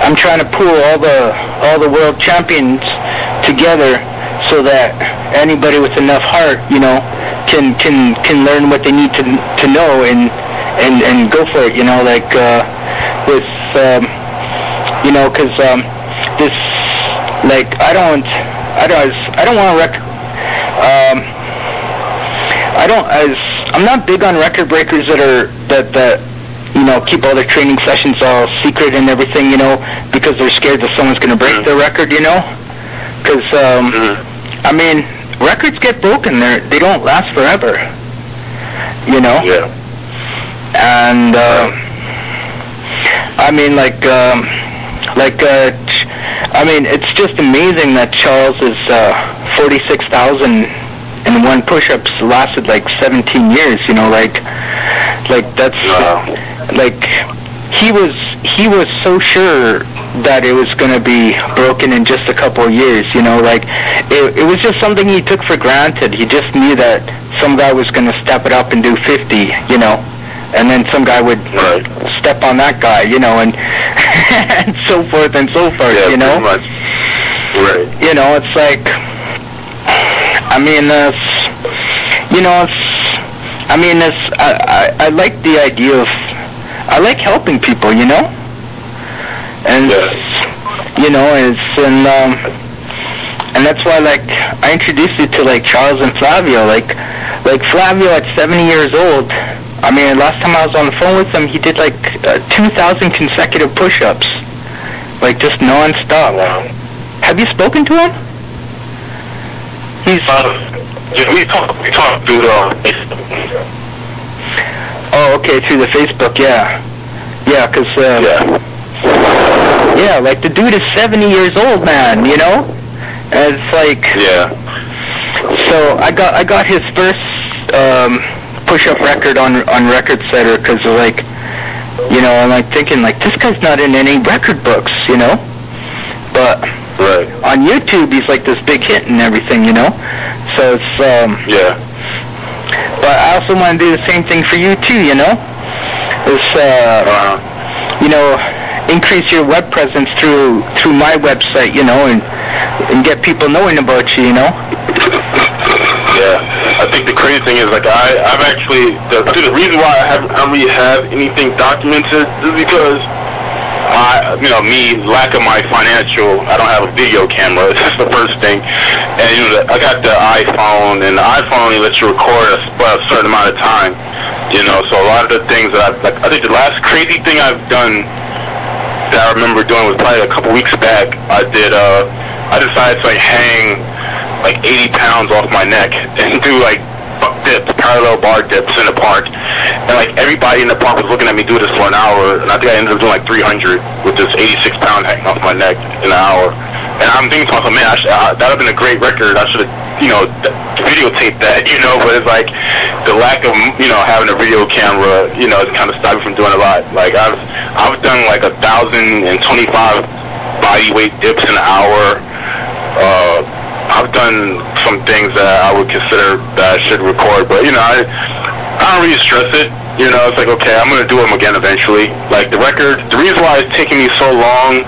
I'm trying to pool all the world champions together so that anybody with enough heart, you know, can learn what they need to know and go for it. You know, like with you know, because this, like, I don't want to I'm not big on record breakers that you know, keep all their training sessions all secret and everything, you know, because they're scared that someone's going to break their record, you know. Because I mean, records get broken. They don't last forever, you know. Yeah. And I mean, I mean, it's just amazing that Charles is 46,001 push-ups lasted like 17 years. You know, like that's like he was so sure that it was going to be broken in just a couple of years. You know, like it was just something he took for granted. He just knew that some guy was going to step it up and do 50. You know. And then some guy would step on that guy, you know, and and so forth and so forth, you know. Much. Right. You know, it's like, I mean, you know, I like the idea of, I like helping people, you know, and you know, and that's why, like, I introduced you to like Charles and Flavio, like Flavio at 70 years old. I mean, last time I was on the phone with him, he did like 2,000 consecutive push-ups, like just non-stop. Wow. Have you spoken to him? He's. We talk through Facebook. Oh, okay, through the Facebook, yeah, cause yeah, like the dude is 70 years old, man, you know, and it's like So I got his first push-up record on RecordSetter because, like, you know, I'm like thinking, like, this guy's not in any record books, you know, but on YouTube he's like this big hit and everything, you know. So it's but I also want to do the same thing for you too, you know. It's you know, increase your web presence through my website, you know, and get people knowing about you, you know. Yeah, I think the crazy thing is, like, I've actually, the reason why I don't really have anything documented is because you know, lack of my financial, I don't have a video camera. That's the first thing. And, you know, I got the iPhone, and the iPhone only lets you record a certain amount of time, you know, so a lot of the things that I think the last crazy thing I've done that I remember doing was probably a couple weeks back. I decided to, like, hang like 80 pounds off my neck and do like dips, parallel bar dips in the park, and like everybody in the park was looking at me do this for an hour, and I think I ended up doing like 300 with this 86 pound hanging off my neck in an hour. And I'm thinking to myself, man, that would have been a great record. I should have, you know, videotaped that, you know. But it's like the lack of, you know, having a video camera, you know, it kind of stopped me from doing a lot. Like I've done like 1,025 body weight dips in an hour. I've done some things that I would consider that I should record, but, you know, I don't really stress it. You know, it's like, okay, I'm going to do them again eventually. Like, the reason why it's taking me so long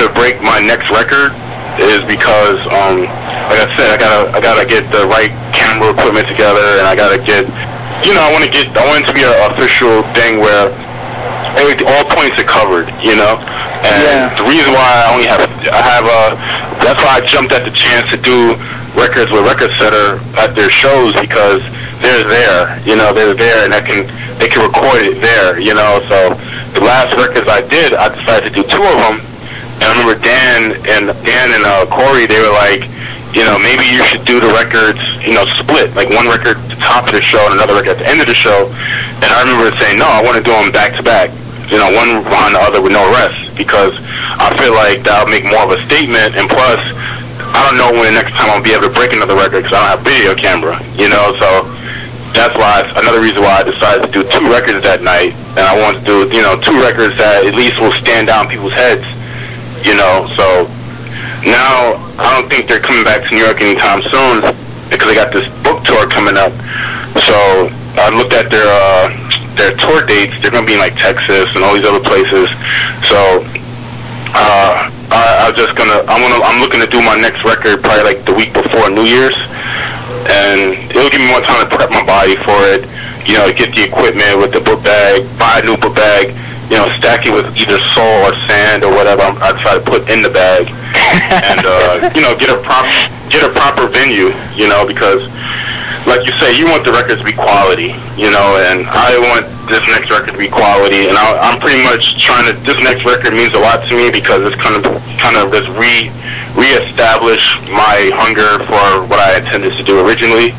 to break my next record is because, like I said, I gotta get the right camera equipment together, and I gotta get, you know, I want it to be an official thing where all points are covered, you know. And the reason why that's why I jumped at the chance to do records with RecordSetter at their shows, because they're there, you know, and they can record it there, you know. So the last records I did, I decided to do 2 of them, and I remember Dan and Corey, they were like, you know, maybe you should do the records, you know, split, like one record at the top of the show and another record at the end of the show. And I remember saying, no, I want to do them back to back, you know, one behind the other with no rest, because I feel like that'll make more of a statement. And plus, I don't know when the next time I'll be able to break another record, because I don't have a video camera, you know. So that's why, another reason why I decided to do 2 records that night. And I wanted to do, you know, 2 records that at least will stand down people's heads, you know. So now I don't think they're coming back to New York anytime soon, because they got this book tour coming up. So I looked at their tour dates. They're going to be in like Texas and all these other places. So I'm looking to do my next record probably like the week before New Year's, and it'll give me more time to prep my body for it. You know, get the equipment with the book bag, buy a new book bag, you know, stack it with either salt or sand or whatever I try to put in the bag, and you know, get a proper venue, you know, because like you say, you want the records to be quality, you know, and I want this next record to be quality, and I'm pretty much trying to. This next record means a lot to me because it's kind of just reestablish my hunger for what I intended to do originally,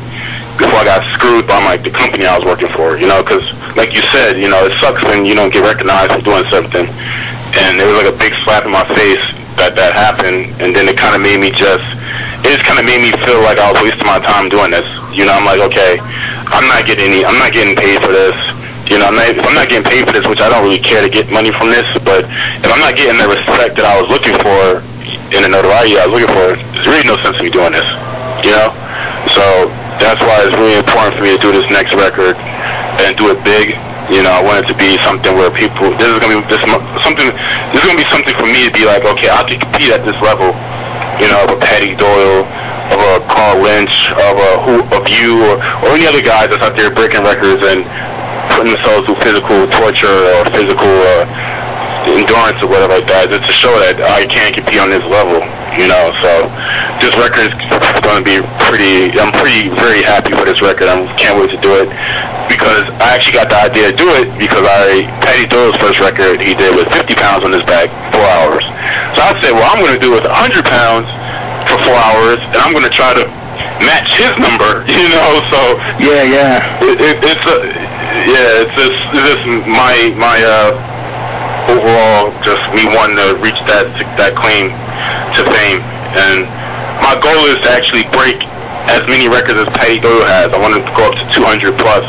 before I got screwed by the company I was working for, you know, because like you said, you know, it sucks when you don't get recognized for doing something, and it was like a big slap in my face that happened, and then it kind of made me feel like I was wasting my time doing this, you know. I'm like, okay, I'm not getting paid for this, you know. If I'm not getting paid for this, which I don't really care to get money from this, but if I'm not getting the respect that I was looking for and the notoriety I was looking for, there's really no sense in me doing this, you know. So that's why it's really important for me to do this next record and do it big. You know, I want it to be something where people. This is gonna be something for me to be like, okay, I can compete at this level. You know, of a Patty Doyle, of a Carl Lynch, of you, or any other guys that's out there breaking records and putting themselves through physical torture or physical endurance or whatever like that. Just to show that I can compete on this level. You know, so this record is going to be I'm very happy with this record. I can't wait to do it, because I actually got the idea to do it because Patty Doyle's first record he did with 50 pounds on his back, 4 hours. So I said, well, I'm going to do it with 100 pounds for 4 hours, and I'm going to try to match his number, you know. So it's just my overall, just me wanting to reach that claim to fame, and my goal is to actually break as many records as Patty Doyle has. I want to go up to 200 plus,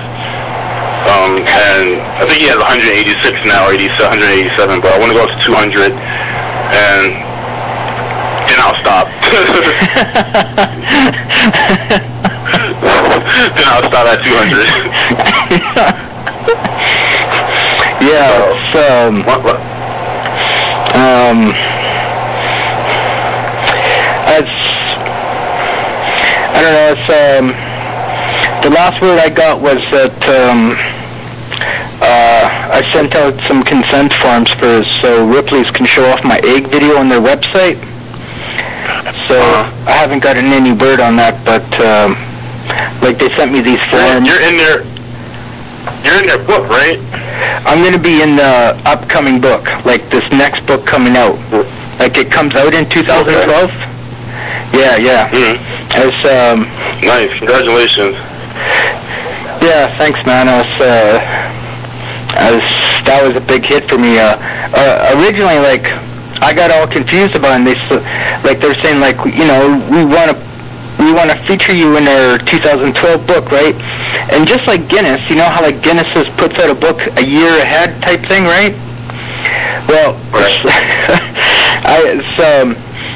and I think he has 186 now, or 187, but I want to go up to 200, and then I'll stop. Then I'll stop at 200. I don't know, the last word I got was that I sent out some consent forms so Ripley's can show off my egg video on their website. So I haven't gotten any word on that, but like they sent me these forms. You're in their book, right? I'm going to be in the upcoming book, like this next book coming out. Like it comes out in 2012. Okay. Yeah. Mm-hmm. It's nice. Congratulations. Yeah, thanks, man. That was a big hit for me. Originally, like, I got all confused about it. And they're saying, like, you know, we want to feature you in our 2012 book, right? And just like Guinness, you know how like Guinness puts out a book a year ahead type thing, right? Well,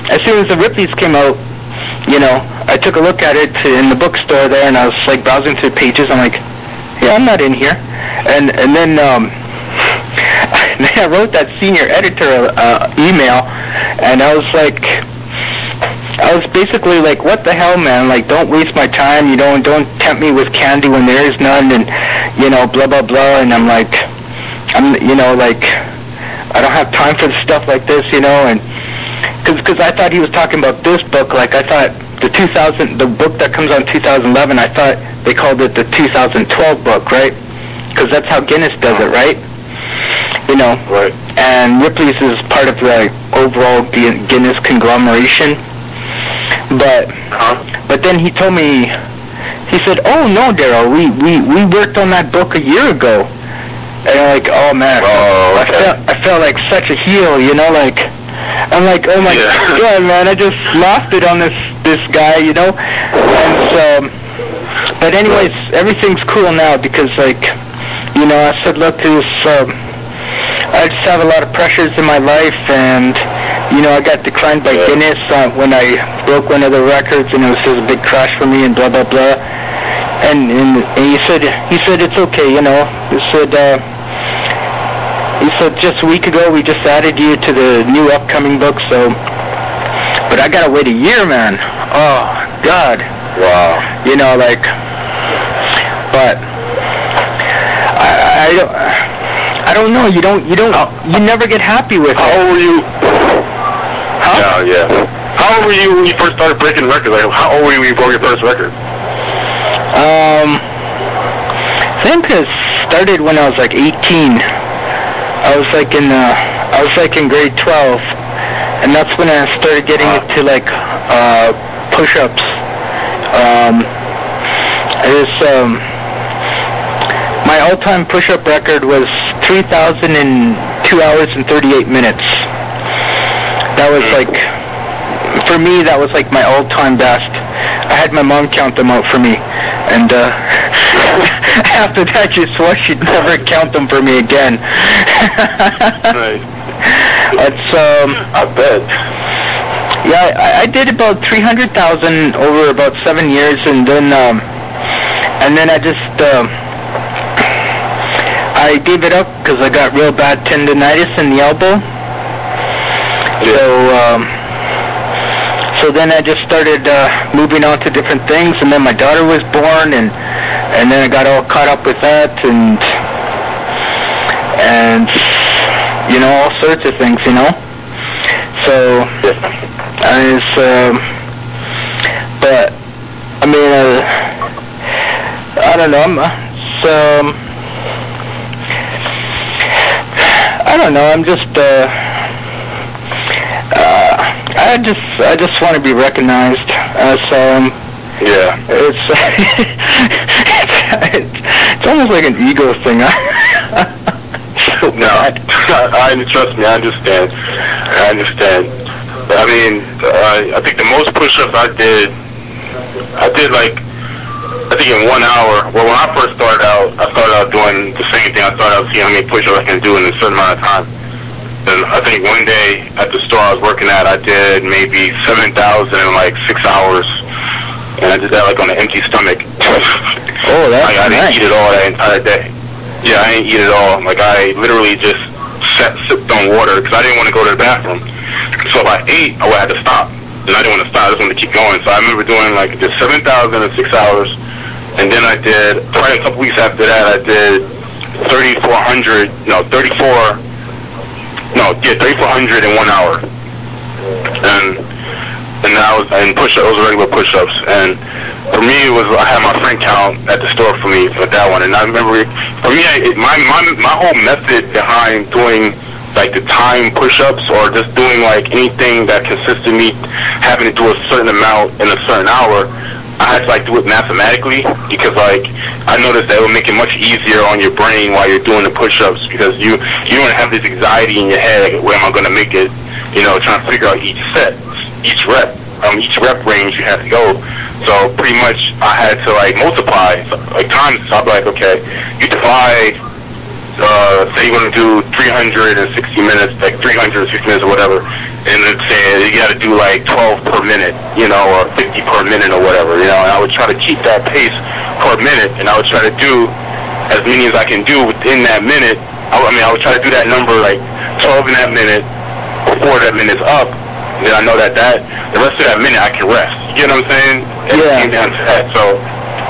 as soon as the Ripley's came out, you know, I took a look at it in the bookstore there, and I was like browsing through the pages. I'm like, yeah, yeah, I'm not in here. And then I wrote that senior editor email, and I was basically like, what the hell, man? Like, don't waste my time. You don't tempt me with candy when there is none, and blah blah blah. And I'm like, I don't have time for stuff like this, and because I thought he was talking about this book. Like, I thought the book that comes out in 2011, I thought they called it the 2012 book, right? Because that's how Guinness does it, right? Right. And Ripley's is part of the overall Guinness conglomeration. But then he told me, he said, "Oh no, Darryl, we worked on that book a year ago." And I'm like, oh man, I felt like such a heel, like, I'm like, oh my god, man, I just lost it on this guy, And so, but anyways, everything's cool now because, like, I said, look, I just have a lot of pressures in my life, and I got declined by Guinness when I broke one of the records, and it was just a big crash for me, and blah blah blah. And he said it's okay, He said just a week ago we just added you to the new upcoming book, so. But I gotta wait a year, man. Oh God. Wow. But I don't know. You never get happy with it. How old were you? Huh? Yeah. How old were you when you first started breaking records? Like, how old were you when you broke your first record? I think it started when I was like 18. I was like in grade 12, and that's when I started getting into like push-ups. My all-time push-up record was 3,002 hours and 38 minutes. That was like, for me, that was like my all-time best. I had my mom count them out for me, and after that, she swore she'd never count them for me again. Right. It's I bet. Yeah, I did about 300,000 over about 7 years, and then I just I gave it up because I got real bad tendonitis in the elbow. Yeah. So then I just started moving on to different things, and then my daughter was born, and then I got all caught up with that, and all sorts of things, So I was, but I mean, I don't know. I don't know. I'm just. I just want to be recognized. Yeah. It's almost like an ego thing. No, trust me, I understand. I mean, I think the most push-ups I did like, I think in 1 hour. Well, when I first started out doing the same thing. I started out seeing how many push-ups I can do in a certain amount of time. And I think one day at the store I was working at, I did maybe 7,000 in like 6 hours. And I did that like on an empty stomach. Oh, that's I didn't eat it all that entire day. Yeah, I didn't eat it all. Like, I literally just sipped on water because I didn't want to go to the bathroom. So if I ate, I would have to stop. And I didn't want to stop. I just wanted to keep going. So I remember doing like just 7,000 in 6 hours. And then I did, probably a couple weeks after that, I did 3,400 in 1 hour. And I was in push-ups, those were regular push-ups. And for me, I had my friend count at the store for me for that one. And I remember, for me, my whole method behind doing like the time push-ups or just doing like anything that consisted me having to do a certain amount in a certain hour, I had to like do it mathematically, because like I noticed that it would make it much easier on your brain while you're doing the push-ups, because you don't have this anxiety in your head, like, where am I going to make it, trying to figure out each set, each rep range you have to go. So pretty much I had to like multiply, like times. So I'd be like, okay, you divide, say you're going to do 360 minutes, like 360 minutes or whatever, and let's say you got to do like 12 per minute, or 50 per minute or whatever, and I would try to keep that pace per minute, and I would try to do as many as I can do within that minute. I would try to do that number like 12 in that minute before that minute's up. And then I know that the rest of that minute I can rest. You know what I'm saying? It came down to that. So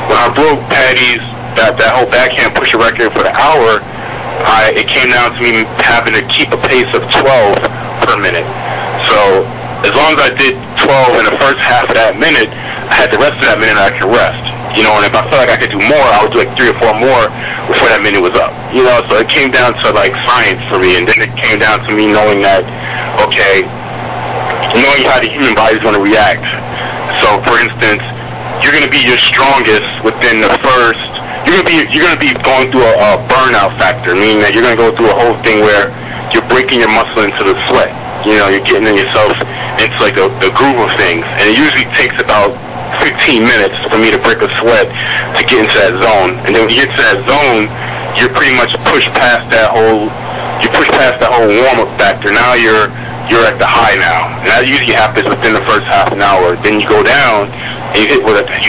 when I broke Patty's that whole backhand pusher record for the hour, it came down to me having to keep a pace of 12 per minute. So as long as I did 12 in the first half of that minute, I had the rest of that minute I could rest. You know, and if I felt like I could do more, I would do like 3 or 4 more before that minute was up. You know, so it came down to like science for me, and then it came down to me knowing that, okay, knowing how the human body is going to react. So for instance, you're going to be your strongest within the first. You're going to be going through a burnout factor, meaning that you're going to go through a whole thing where you're breaking your muscle into the sweat. You know, you're getting yourself into like the groove of things, and it usually takes about 15 minutes for me to break a sweat to get into that zone. And then when you get to that zone, you're pretty much pushed past that whole warm-up factor. Now you're at the high now, and that usually happens within the first half an hour. Then you go down and you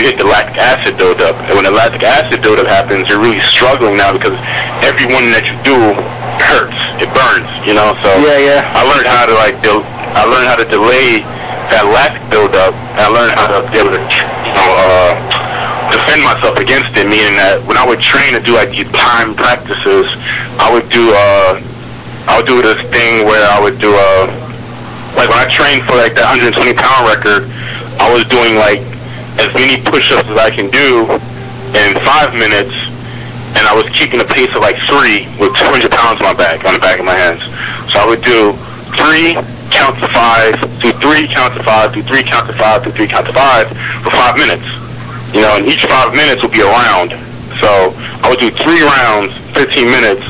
hit the lactic acid buildup, and when the lactic acid buildup happens, you're really struggling now because every one that you do hurts, it burns, you know. So I learned how to delay that lactic buildup, and I learned how to be able to defend myself against it. Meaning that when I would train to do like these time practices, I would do this thing where I would do like when I trained for like that 120-pound record, I was doing like as many push-ups as I can do in 5 minutes, and I was keeping a pace of like 3 with 200 pounds on the back of my hands. So I would do 3, count to 5, do 3, count to 5, do 3, count to 5, do 3, count to 5 for 5 minutes. You know, and each 5 minutes would be a round. So I would do 3 rounds, 15 minutes,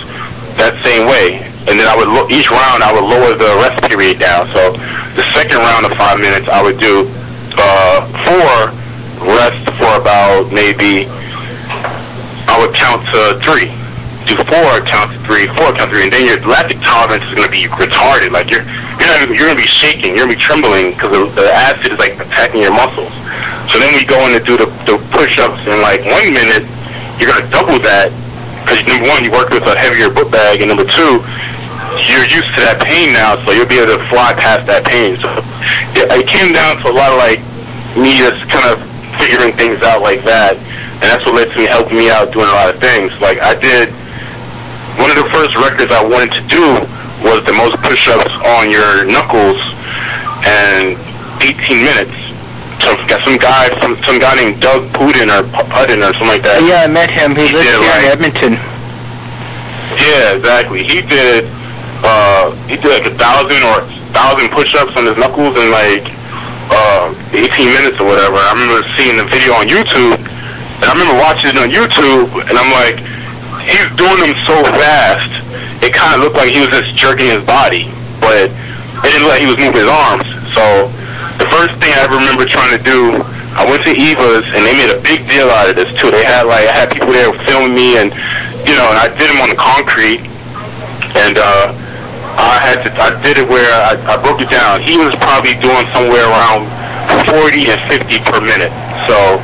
that same way. And then each round I would lower the rest period down. So the second round of 5 minutes I would do 4, rest for about maybe, I would count to 3. Do 4, count to 3, 4, count to 3, and then your lactic tolerance is going to be retarded. Like you're going to be shaking, you're going to be trembling because the acid is like attacking your muscles. So then we go in to do the push-ups in like 1 minute. You're going to double that because number 1, you work with a heavier book bag, and number 2, you're used to that pain now, so you'll be able to fly past that pain. So it came down to a lot of like me just kind of figuring things out like that, and that's what led to me helping me out doing a lot of things. Like I did, one of the first records I wanted to do was the most push-ups on your knuckles in 18 minutes. So got some guy named Doug Pudin or something like that. Yeah, I met him. He lives here in Edmonton. Yeah, exactly. He did like 1,000 push-ups on his knuckles in like 18 minutes or whatever. I remember seeing the video on YouTube, and I remember watching it on YouTube, and I'm like, he's doing them so fast, it kind of looked like he was just jerking his body, but it didn't look like he was moving his arms. So the first thing I ever remember trying to do, I went to Eva's, and they made a big deal out of this too. They had I had people there filming me, and you know, and I did them on the concrete, and I did it where I broke it down. He was probably doing somewhere around 40 and 50 per minute. So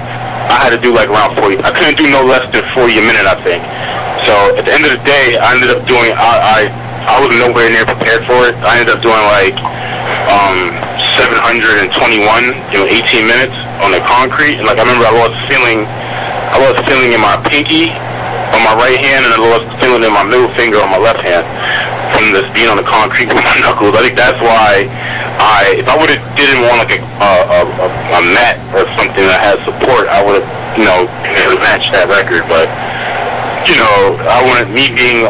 I had to do like around 40. I couldn't do no less than 40 a minute, I think. So at the end of the day, I ended up doing, I was nowhere near prepared for it. I ended up doing like 721, 18 minutes on the concrete. And like I remember I was feeling in my pinky on my right hand, and I was feeling in my middle finger on my left hand from this being on the concrete with my knuckles. I think that's why if I would have didn't want like a mat or something that had support, I would have, been able to match that record. But I wanted, me being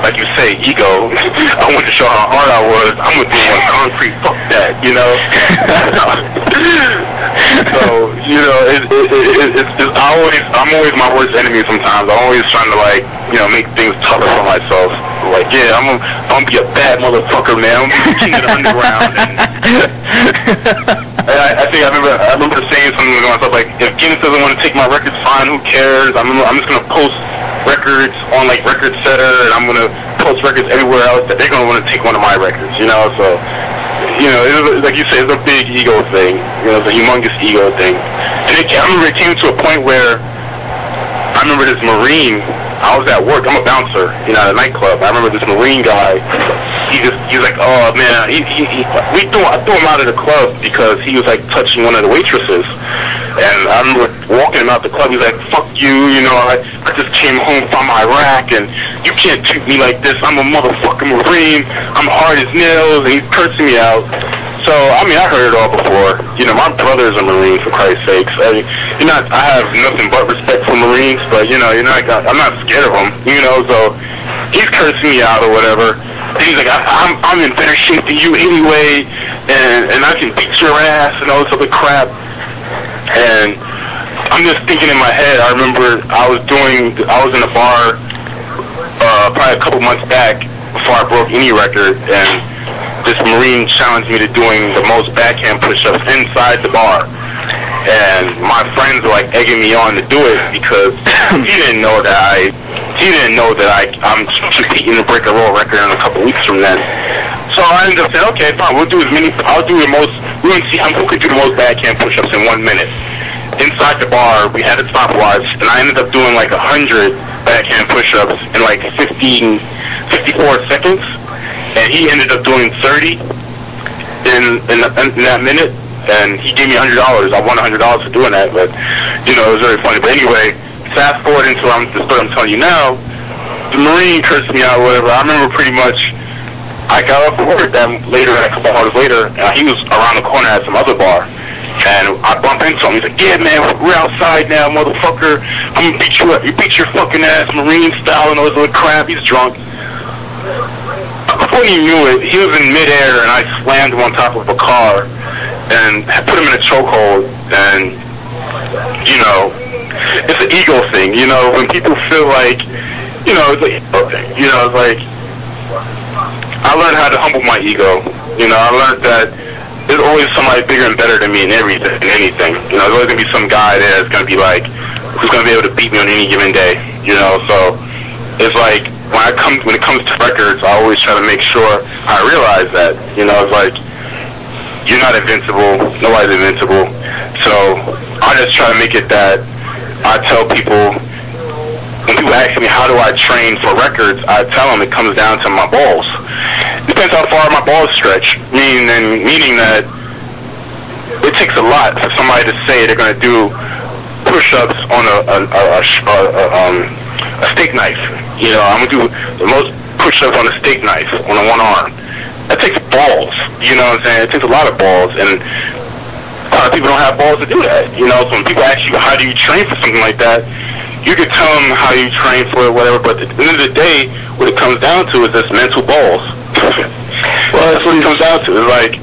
like you say, ego, I wanted to show how hard I was. I'm gonna do it on concrete. Fuck that, So I'm always my worst enemy sometimes. I'm always trying to make things tougher for myself. Like, yeah, I'm gonna be a bad motherfucker, man. I'm gonna be the king of the underground. And I think I remember saying something to myself like, if Guinness doesn't want to take my records, fine. Who cares? I'm just gonna post records on like RecordSetter, and I'm gonna post records everywhere else that they're gonna want to take one of my records. So. Like you say, it's a big ego thing. It's a humongous ego thing. And I remember it came to a point where I remember this Marine I was at work. I'm a bouncer, you know, at a nightclub. I remember this Marine guy. He's like, oh man, I threw him out of the club because he was like touching one of the waitresses. And I remember walking him out the club. He's like, fuck you, you know, I just came home from Iraq and you can't treat me like this. I'm a motherfucking Marine. I'm hard as nails. And he's cursing me out. So, I mean, I heard it all before. You know, my brother's a Marine, for Christ's sakes. I mean, I have nothing but respect for Marines, but, you know, I'm not scared of them, you know, so he's cursing me out or whatever. And he's like, I'm in better shape than you anyway, and I can beat your ass and all this other crap. And I'm just thinking in my head, I remember I was in a bar probably a couple months back before I broke any record, and this Marine challenged me to doing the most backhand push-ups inside the bar. And my friends were like egging me on to do it because he didn't know that I'm competing to break a world record in a couple weeks from then. So I ended up saying, okay, fine, we'll see who could do the most backhand push-ups in 1 minute. Inside the bar, we had a stopwatch, and I ended up doing like 100 backhand push-ups in like 54 seconds. And he ended up doing 30 in that minute, and he gave me $100. I won $100 for doing that, but, you know, it was very funny. But anyway, fast forward into the story I'm telling you now, the Marine cursed me out or whatever. I remember pretty much I got off work later, a couple hours later, and he was around the corner at some other bar. And I bumped into him. He's like, yeah, man, we're outside now, motherfucker. I'm going to beat you up. You beat your fucking ass, Marine style and all this other crap. He's drunk. Before he knew it, he was in midair, and I slammed him on top of a car and put him in a chokehold. And, you know, it's an ego thing. You know, when people feel like, you know, it's like I learned how to humble my ego. You know, I learned that there's always somebody bigger and better than me in anything. You know, there's always going to be some guy there that's going to be like, who's going to be able to beat me on any given day. You know, so it's like, when it comes to records, I always try to make sure I realize that, you know, it's like, you're not invincible, nobody's invincible, so I just try to make it that I tell people, when people ask me how do I train for records, I tell them it comes down to my balls. It depends how far my balls stretch, meaning that it takes a lot for somebody to say they're going to do push-ups on a steak knife. You know, I'm going to do the most push-ups on a steak knife on one arm. That takes balls, you know what I'm saying? It takes a lot of balls, and a lot of people don't have balls to do that. You know, so when people ask you, how do you train for something like that, you can tell them how you train for it, whatever, but at the end of the day, what it comes down to is this mental balls. Well, that's what it comes down to. It's like,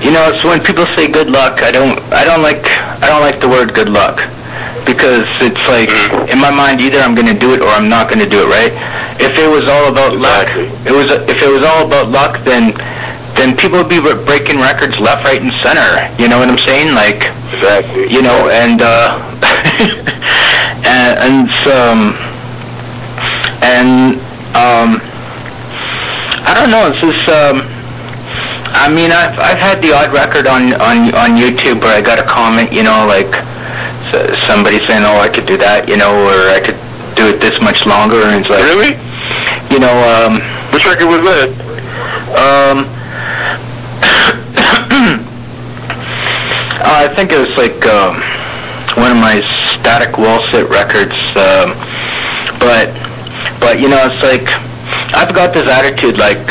you know, so when people say good luck, I don't like the word good luck. Because it's like, in my mind, either I'm going to do it or I'm not going to do it, right? If it was all about luck, if it was all about luck, then people would be breaking records left, right, and center. You know what I'm saying? Like, exactly. You know, and I don't know. It's just, I mean, I've had the odd record on YouTube where I got a comment, you know, like, somebody saying, oh, I could do that, you know, or I could do it this much longer, and it's like, really? You know, which record was that? I think it was like one of my static wall sit records, but you know, it's like I've got this attitude like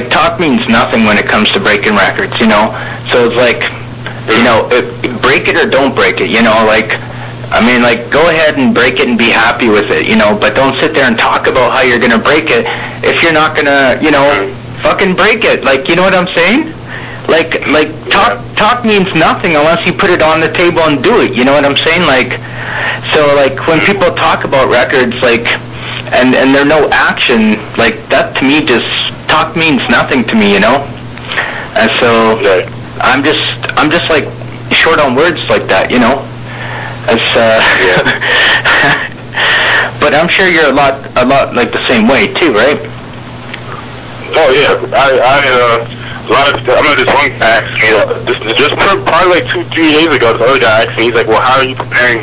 talk means nothing when it comes to breaking records, you know. So it's like, you know, break it or don't break it, you know, like, I mean, like, go ahead and break it and be happy with it, you know, but don't sit there and talk about how you're going to break it if you're not going to, you know, fucking break it, like, you know what I'm saying? Like, talk means nothing unless you put it on the table and do it, you know what I'm saying? Like, so, like, when people talk about records, like, and there's no action, like, that to me just, talk means nothing to me, you know? And so, I'm just like short on words like that, you know. It's but I'm sure you're a lot like the same way too, right? Oh yeah, I remember this one guy asked me, just probably like 2-3 days ago, this other guy asked me, he's like, well, how are you preparing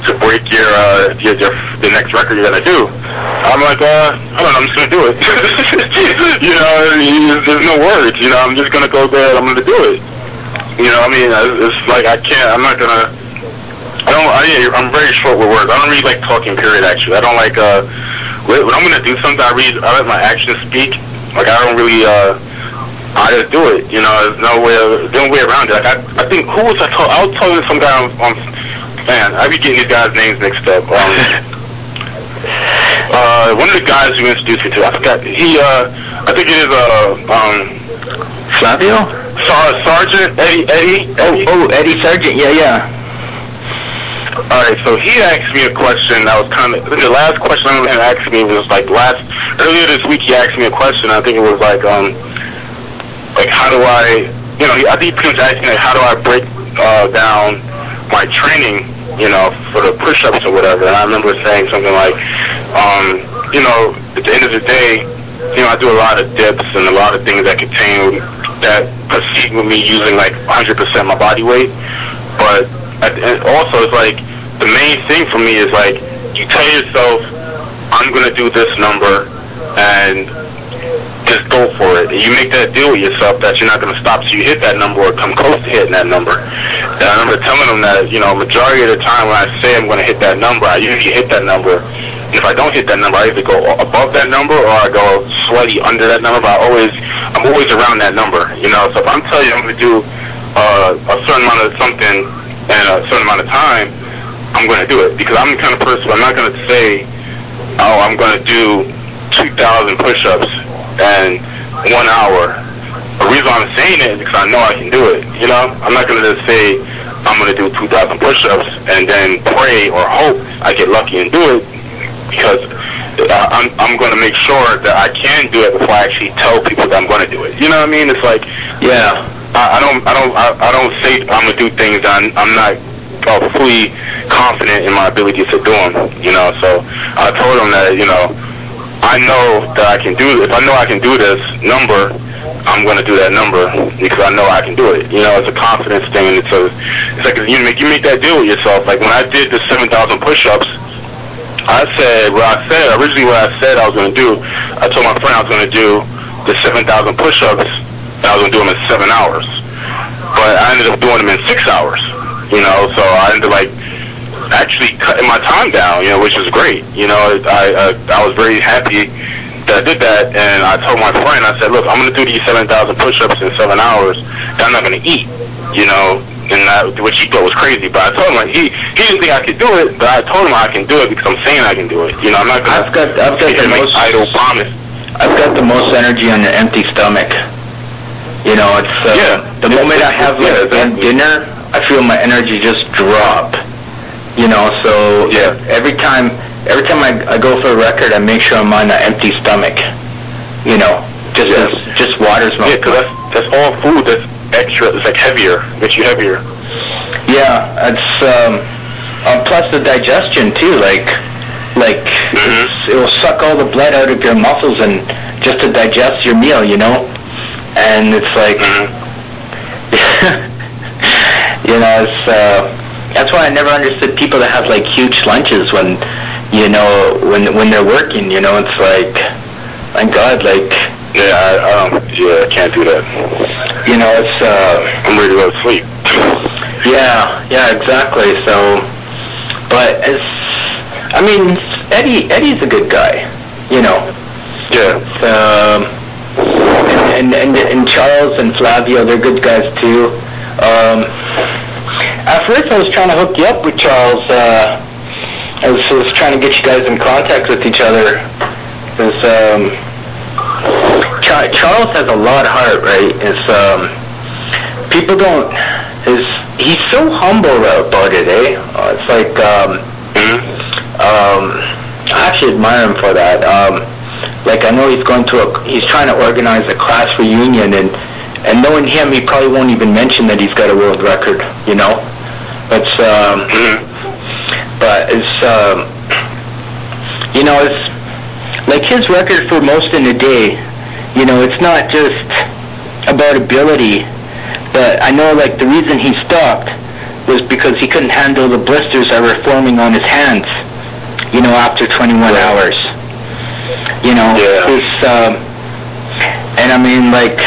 to break the next record you're going to do? I'm like, I don't know, I'm just going to do it. You know, there's no words, you know, I'm just going to go there and I'm going to do it. You know, I mean, it's like, I'm not going to, I'm very short with words. I don't really like talking, period, actually. I don't like, when I'm going to do something, I let my actions speak. Like, I don't really, I just do it, you know, there's no way around it. Like, I think, who was I was telling some guy on man, I be getting these guys' names mixed up. One of the guys you introduced me to, I forgot, I think it is, Flavio? Sergeant, Eddie? Oh, Eddie Sargent, yeah. Alright, so he asked me a question that was kind of, I think the last question I remember him asking me was like earlier this week he asked me a question, I think it was like how do I, you know, I think he was asking like, how do I break down my training, you know, for the push-ups or whatever, and I remember saying something like, you know, at the end of the day, you know, I do a lot of dips and a lot of things that proceed with me using like 100% my body weight, but also it's like, the main thing for me is like, you tell yourself, I'm going to do this number, and just go for it. And you make that deal with yourself that you're not going to stop till you hit that number or come close to hitting that number. And I remember telling them that, you know, majority of the time when I say I'm going to hit that number, I usually hit that number. And if I don't hit that number, I either go above that number or I go slightly under that number, but I'm always around that number, you know. So if I'm telling you I'm going to do a certain amount of something in a certain amount of time, I'm going to do it. Because I'm the kind of person, I'm not going to say, oh, I'm going to do 2,000 push-ups in 1 hour. The reason I'm saying it is because I know I can do it, you know? I'm not going to just say I'm going to do 2,000 push-ups and then pray or hope I get lucky and do it, because I'm going to make sure that I can do it before I actually tell people that I'm going to do it. You know what I mean? It's like, yeah, I don't say I'm going to do things that I'm not fully confident in my ability to do them, you know? So I told them that, you know, I know that I can do, if I know I can do this number, I'm going to do that number because I know I can do it. You know, it's a confidence thing, and it's like you make that deal with yourself. Like when I did the 7,000 push-ups, originally what I said I was going to do, I told my friend I was going to do the 7,000 push-ups, and I was going to do them in 7 hours. But I ended up doing them in 6 hours, you know, so I ended up like actually cutting my time down, you know, which is great. You know, I was very happy that I did that, and I told my friend, I said, look, I'm going to do these 7,000 push-ups in 7 hours, and I'm not going to eat, you know, and which he thought was crazy, but I told him, like, he didn't think I could do it, but I told him I can do it because I'm saying I can do it. You know, I'm not going to make idle promise. I've got the most energy on an empty stomach. You know, it's the moment I have dinner, I feel my energy just drop. You know, so every time I go for a record, I make sure I'm on an empty stomach. You know, just water's my. Yeah, because that's all food that's extra. It's like heavier, makes you heavier. Yeah, it's plus the digestion too. Like it will suck all the blood out of your muscles and just to digest your meal. You know, and it's like, you know, it's. That's why I never understood people that have like huge lunches when, you know, when they're working. You know, it's like, thank God, like. I can't do that. You know, it's. I'm ready to go to sleep. Yeah, exactly. So, but I mean, Eddie's a good guy. You know. Yeah. And Charles and Flavio, they're good guys too. At first, I was trying to hook you up with Charles. I was trying to get you guys in contact with each other. Charles has a lot of heart, right? People don't. He's so humble about it, eh? It's like I actually admire him for that. Like I know he's trying to organize a class reunion, and knowing him, he probably won't even mention that he's got a world record, you know. But it's you know, it's like his record for most in a day. You know, it's not just about ability. But I know, like, the reason he stopped was because he couldn't handle the blisters that were forming on his hands, you know, after 21 hours. You know, and I mean, like,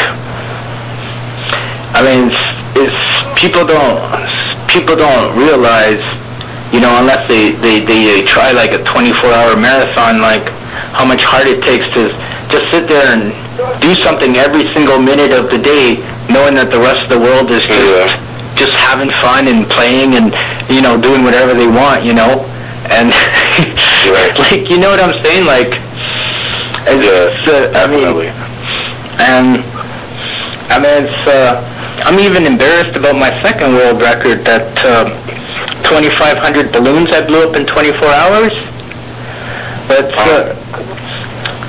it's people don't realize, you know, unless they try like a 24-hour marathon, like how much hard it takes to just sit there and do something every single minute of the day, knowing that the rest of the world is just having fun and playing and, you know, doing whatever they want, you know, and like, you know what I'm saying, like, I'm even embarrassed about my second world record, that 2,500 balloons I blew up in 24 hours.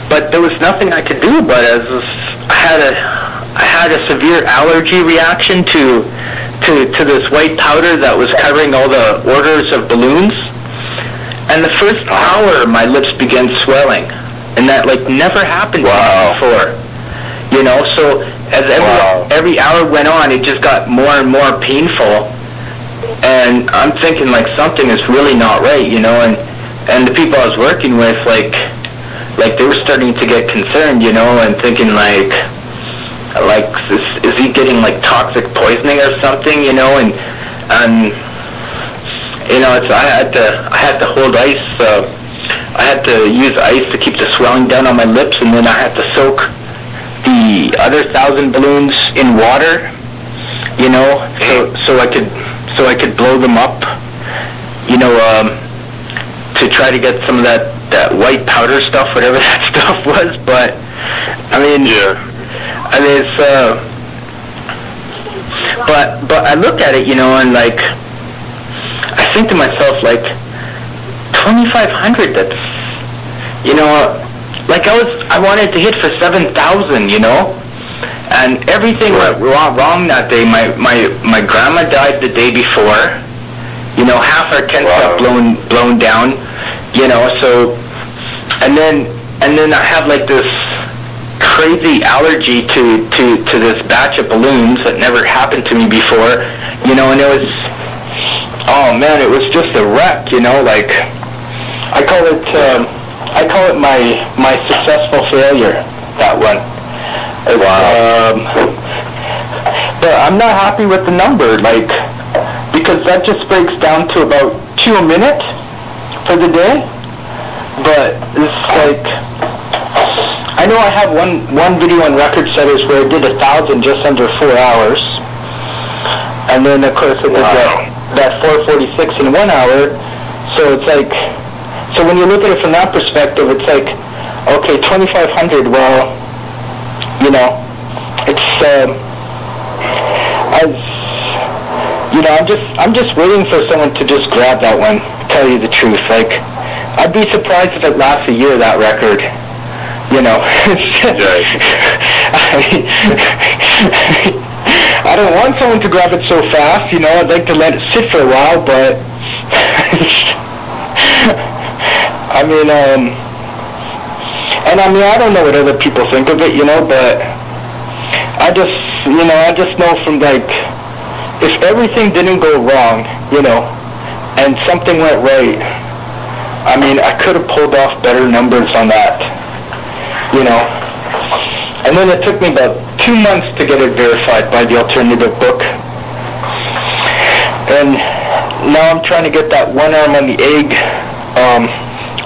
But there was nothing I could do about it. I had a severe allergy reaction to this white powder that was covering all the orders of balloons. And the first hour, my lips began swelling, and that like never happened to me before. You know, so as every hour went on, it just got more and more painful. And I'm thinking like something is really not right, you know. And the people I was working with, like they were starting to get concerned, you know, and thinking like is he getting like toxic poisoning or something, you know? And you know, I had to hold ice. I had to use ice to keep the swelling down on my lips, and then I had to soak the other 1,000 balloons in water, you know, so I could blow them up, you know, to try to get some of that white powder stuff, whatever that stuff was. But I mean, it's but I look at it, you know, and like I think to myself, like 2,500. That's, you know, like I wanted to hit for 7,000, you know, and everything went wrong that day. My grandma died the day before. You know, half our tent got blown down. You know, so and then I have like this crazy allergy to this batch of balloons that never happened to me before. You know, and it was, oh man, it was just a wreck. You know, like I call it my successful failure, that one. But I'm not happy with the number, like, because that just breaks down to about 2 a minute for the day. But it's like, I know I have one video on RecordSetter where I did 1,000 just under 4 hours, and then of course I did that 446 in 1 hour. So it's like, so when you look at it from that perspective, it's like, okay, 2,500. Well, you know, it's you know, I'm just waiting for someone to just grab that one. Tell you the truth, like, I'd be surprised if it lasts a year, that record. You know, I don't want someone to grab it so fast. You know, I'd like to let it sit for a while, but I mean, and I mean, I don't know what other people think of it, you know, but I just know from, like, if everything didn't go wrong, you know, and something went right, I mean, I could have pulled off better numbers on that, you know. And then it took me about 2 months to get it verified by the alternative book. And now I'm trying to get that one arm on the egg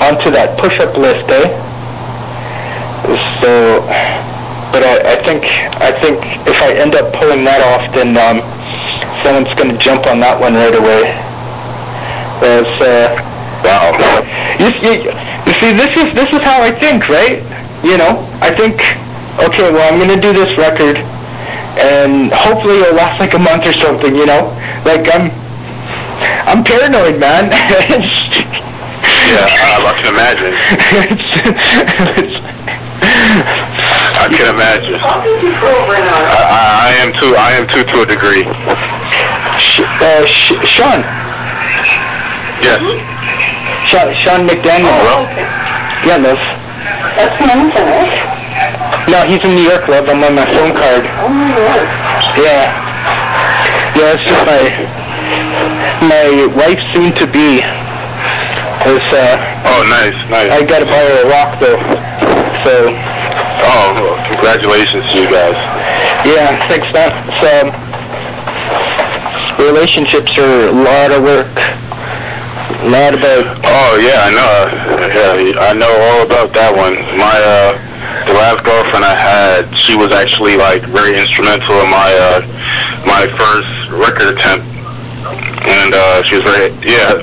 onto that push-up list, eh? So, but I think if I end up pulling that off, then someone's going to jump on that one right away. Wow. You see, this is how I think, right? You know, I think, okay, well, I'm going to do this record, and hopefully it'll last like a month or something, you know? Like, I'm paranoid, man. Yeah, I can imagine. I can imagine. I am too to a degree. Shaun. Yes. Shaun McDaniel. Oh, okay. Yeah, love. That's Mountain, right? No, he's in New York, love. I'm on my phone card. Oh, my Lord. Yeah. Yeah, it's just my wife soon to be. Oh, nice. I gotta buy her a rock though. So. Oh, well, congratulations to you guys. Yeah, thanks, man. So, relationships are a lot of work. A lot about. Oh yeah, I know. Yeah, I know all about that one. The last girlfriend I had, she was actually like very instrumental in my first record attempt. And she was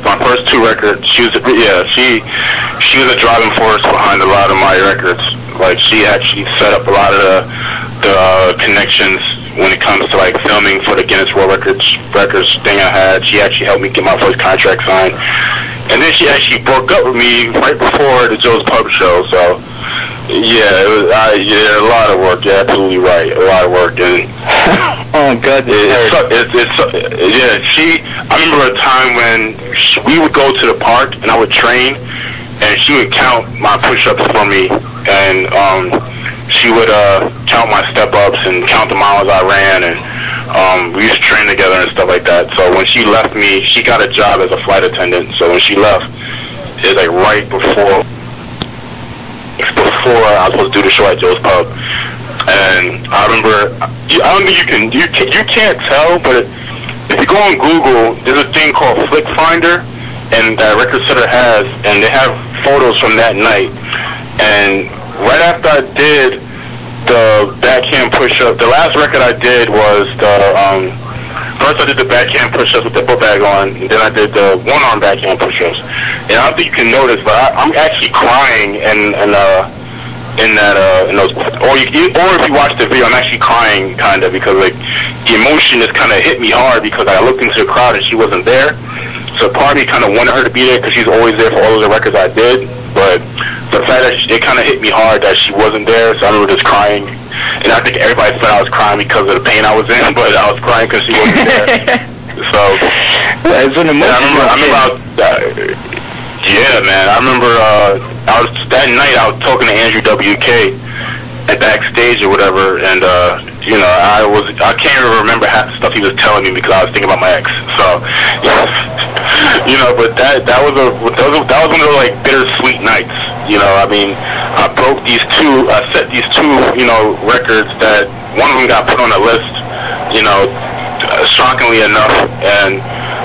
my first 2 records. She was a driving force behind a lot of my records. Like she actually set up a lot of the connections when it comes to like filming for the Guinness World Records thing I had. She actually helped me get my first contract signed. And then she actually broke up with me right before the Joe's Pub show. So yeah, it was a lot of work. You're absolutely right, a lot of work. And oh God, I remember a time when we would go to the park and I would train, and she would count my push-ups for me, and she would count my step-ups and count the miles I ran, and we used to train together and stuff like that. So when she left me, she got a job as a flight attendant. So when she left, it was like right before I was supposed to do the show at Joe's Pub. And I remember, I don't think you can't tell, but if you go on Google, there's a thing called Flick Finder, and that RecordSetter has, and they have photos from that night. And right after I did the backhand push-up, the last record I did was first I did the backhand push-ups with the foot bag on, and then I did the one-arm backhand push-ups. And I don't think you can notice, but I'm actually crying or if you watch the video, I'm actually crying kind of, because like the emotion just kind of hit me hard, because I looked into the crowd and she wasn't there. So part of me kind of wanted her to be there because she's always there for all of the records I did, but the fact that it kind of hit me hard that she wasn't there, so I remember just crying. And I think everybody thought I was crying because of the pain I was in, but I was crying because she wasn't there. So well, it's an emotional. I remember yeah, man. I remember that night I was talking to Andrew WK at backstage or whatever, and I can't even remember half the stuff he was telling me because I was thinking about my ex. So but that was one of those like bittersweet nights. I mean, I set these two records that one of them got put on a list, shockingly enough, and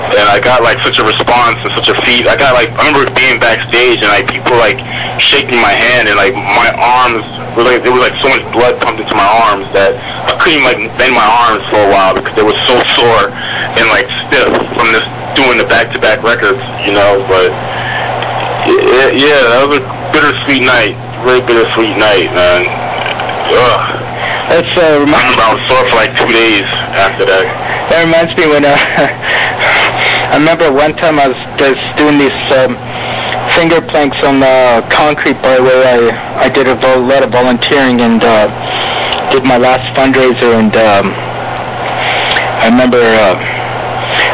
I got like such a response and such a feed. I remember being backstage and like people like shaking my hand, and like my arms were like, there was like so much blood pumped into my arms that I couldn't like bend my arms for a while because they were so sore and like stiff from this doing the back-to-back records, but yeah, that was a bittersweet night, really bittersweet night, man. Ugh. That's I remember I was sore for like 2 days after that. That reminds me when I remember one time I was just doing these finger planks on the concrete bar where I did a lot of volunteering and did my last fundraiser, and I remember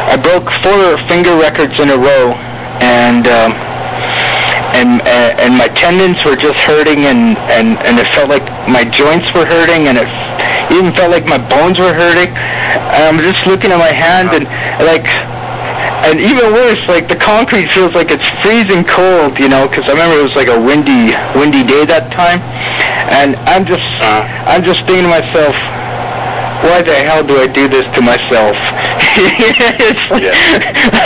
I broke 4 finger records in a row, and my tendons were just hurting, and it felt like my joints were hurting, and it even felt like my bones were hurting. And I'm just looking at my hand, and even worse, like the concrete feels like it's freezing cold, because I remember it was like a windy day that time, and I'm just thinking to myself, why the hell do I do this to myself? It's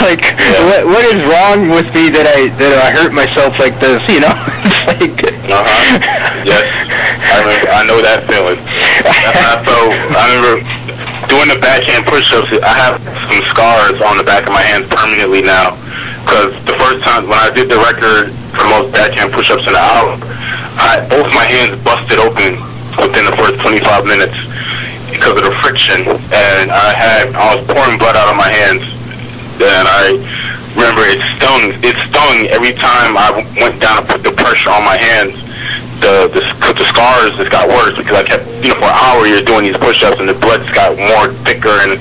like, what is wrong with me that I hurt myself like this? It's like. Yes, I know that feeling. I remember doing the backhand push-ups. I have some scars on the back of my hands permanently now, because the first time when I did the record for most backhand push-ups in an hour, both my hands busted open within the first 25 minutes. Because of the friction, and I was pouring blood out of my hands, and I remember it stung every time I went down to put the pressure on my hands. The scars just got worse because I kept, for an hour you're doing these push-ups and the blood just got more thicker, and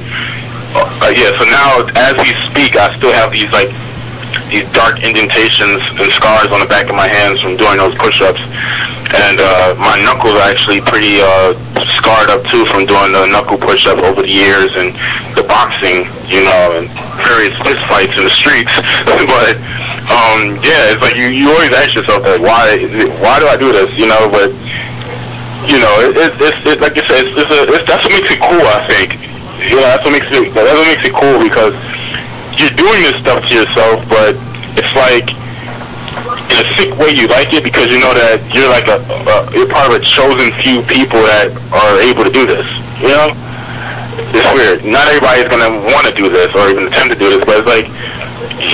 so now as we speak I still have these dark indentations and scars on the back of my hands from doing those push-ups, and my knuckles are actually pretty scarred up too from doing the knuckle push-up over the years, and the boxing, you know, and various fist fights in the streets. But yeah, it's like you always ask yourself like, why do I do this, you know? But you know, it's like you said, that's what makes it cool, I think. You know, that's what makes it cool, because you're doing this stuff to yourself, but it's like in a sick way you like it, because you know that you're like you're part of a chosen few people that are able to do this. You know, it's weird. Not everybody's gonna want to do this or even attempt to do this, but it's like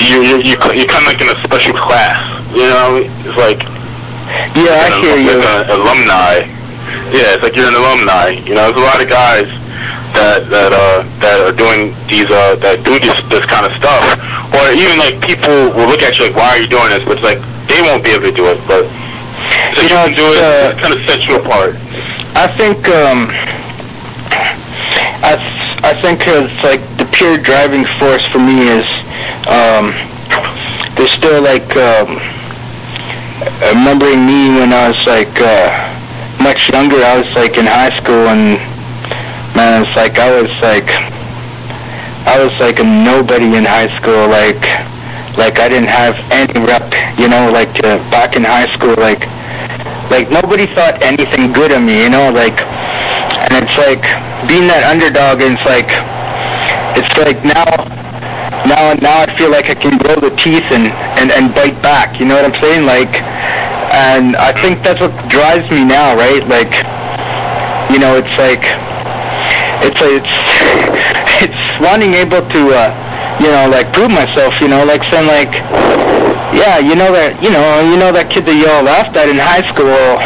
you're kind of like in a special class. You know, it's like I hear you. Like an alumni. Yeah, it's like you're an alumni. You know, there's a lot of guys that are doing this kind of stuff, or even like people will look at you like, why are you doing this? But it's like they won't be able to do it, but so you can do it. It kind of sets you apart. I think I think it's like the pure driving force for me is there's still like remembering me when I was like much younger. I was like in high school, and man, it's like I was like a nobody in high school. Like I didn't have any rep, you know. Like back in high school, like nobody thought anything good of me, you know. Like, and it's like being that underdog, and it's like now I feel like I can grow the teeth and bite back. You know what I'm saying? Like, and I think that's what drives me now, right? Like, you know, it's wanting able to, you know, like prove myself, you know, like saying like, yeah, you know that kid that you all laughed at in high school,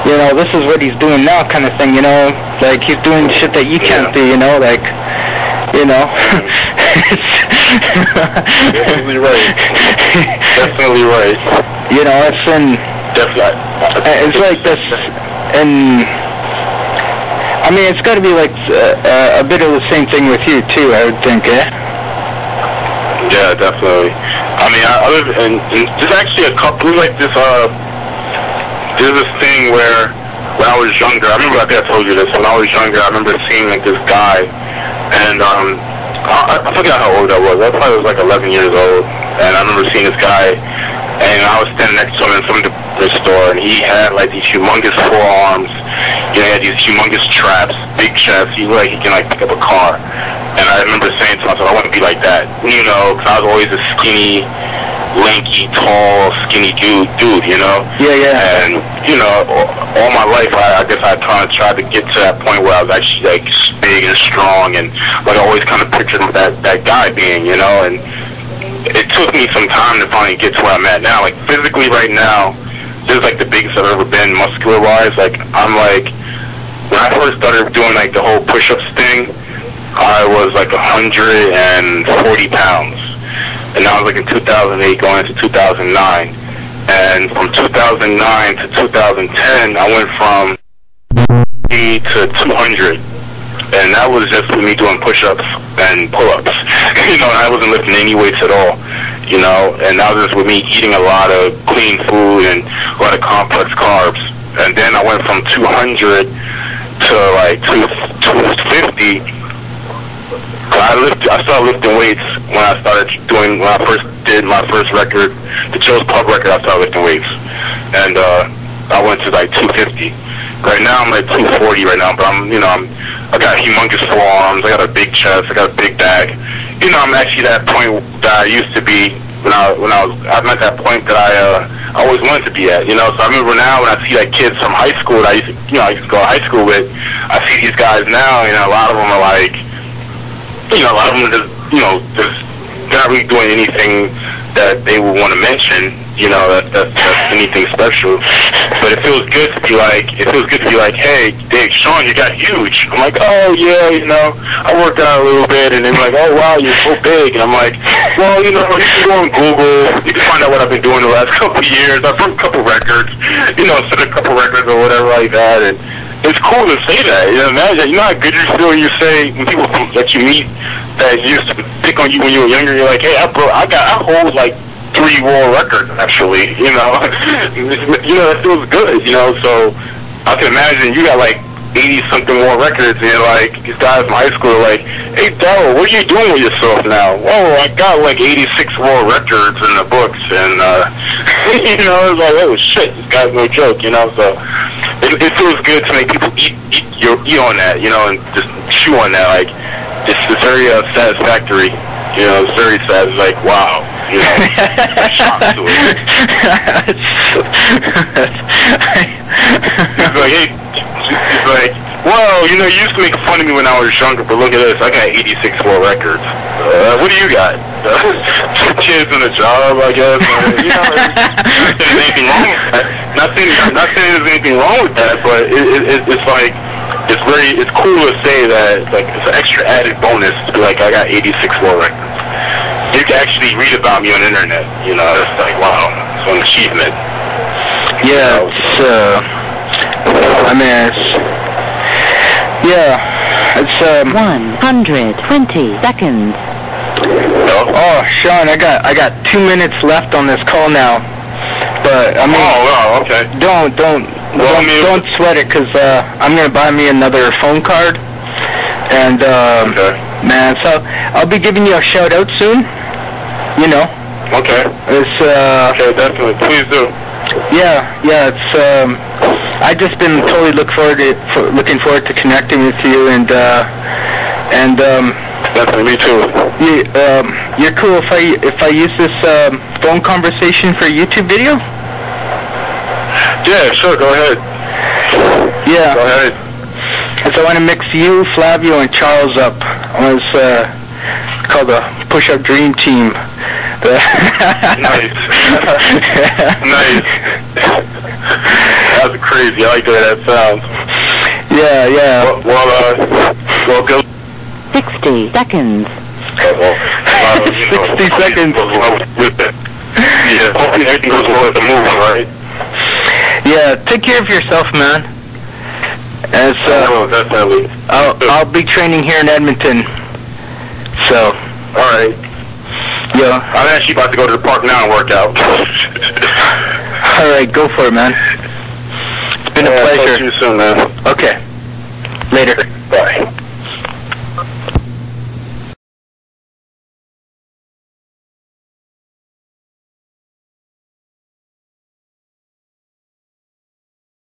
you know, this is what he's doing now, kind of thing, you know, like he's doing shit that you can't do, you know, like, you know. Definitely right. Definitely right. You know, it's like this, and I mean, it's got to be like a bit of the same thing with you too, I would think, eh? Yeah, definitely. I mean, I live in there's actually a couple, like this, there's this thing where when I was younger, I remember, I think I told you this, when I was younger, I remember seeing like this guy, and I forgot how old I was. I probably was like 11 years old, and I remember seeing this guy, and I was standing next to him in some store, and he had like these humongous forearms. You know, he had these humongous traps, big traps. He looked like he can like pick up a car. And I remember saying to myself, I want to be like that. You know, because I was always a skinny, lanky, tall, skinny dude, you know? Yeah. And, you know, all my life, I guess I kind of tried to get to that point where I was actually like big and strong, and like I always kind of pictured that guy being, you know? And it took me some time to finally get to where I'm at now. Like physically right now, this is like the biggest I've ever been muscular-wise. Like, I'm like, when I first started doing like the whole push-ups thing, I was like 140 pounds. And that was like in 2008 going into 2009. And from 2009 to 2010, I went from 80 to 200. And that was just with me doing push-ups and pull-ups. You know, and I wasn't lifting any weights at all. You know, and that was just with me eating a lot of clean food and a lot of complex carbs. And then I went from 200 to like 250. I started lifting weights when I first did my first record, the Joe's Pub record. I started lifting weights, and I went to like 250. Right now I'm like 240 right now, but I got humongous forearms, I got a big chest, I got a big back. You know, I'm actually at that point that I used to be I'm at that point that I always wanted to be at. You know, so I remember now when I see like kids from high school that I used to go to high school with. I see these guys now, and a lot of them are like, a lot of them are just they're not really doing anything that they would want to mention. You know, that's anything special. But it feels good to be like, hey, Dave, Shaun, you got huge. I'm like, oh yeah, I worked out a little bit, and they're like, oh wow, you're so big. And I'm like, well, you can go on Google, you can find out what I've been doing the last couple of years. I've broke a couple records, set a couple records or whatever like that. And it's cool to say that. You know how good you feel when you say, when people that you meet that used to pick on you when you were younger, you're like, hey, I hold like 3 world records, actually, it feels good, so I can imagine you got like 80-something more records, and like these guys from high school are like, "Hey, Darryl, what are you doing with yourself now?" "Oh, I got like 86 more records in the books," and you know, it's like, "Oh shit, this guy's no joke," you know. So it feels good to make people eat on that, you know, and just chew on that. Like it's very satisfactory, you know. It's very sad. It's like, wow. You know, shock to it. He's like, hey, he's like, well, you know, you used to make fun of me when I was younger, but look at this, I got 86 more records. What do you got? 2 kids and a job, I guess. You know, there's anything wrong with that. Not saying there's anything wrong with that, but it's like, it's cool to say that, like, it's an extra added bonus to be like, I got 86 more records. You can actually read about me on the internet, you know. It's like, wow, it's an achievement. Yeah, it's, I mean, it's 120 seconds. Oh, Shaun, I got 2 minutes left on this call now, but I mean, oh, okay. Don't sweat it, cause I'm gonna buy me another phone card, and okay. Man, so I'll be giving you a shout out soon. You know. Okay. It's okay, definitely. Please do. Yeah. It's I just been totally looking forward to connecting with you, and definitely, me too. You're cool if I use this phone conversation for a YouTube video? Yeah, sure. Go ahead. Yeah. Go ahead. So I want to mix you, Flavio, and Charles up. It's called the Push-Up Dream Team. Nice. Nice. That's crazy. I like the way that sounds. Yeah. Well, go. 60 seconds. Okay, 60 seconds. Yeah, hopefully everything goes well with the movie, right? Yeah, take care of yourself, man. As definitely. I'll be training here in Edmonton. So. All right. Yeah. I'm actually about to go to the park now and work out. All right, go for it, man. It's been a pleasure. Talk to you soon, man. Okay. Later.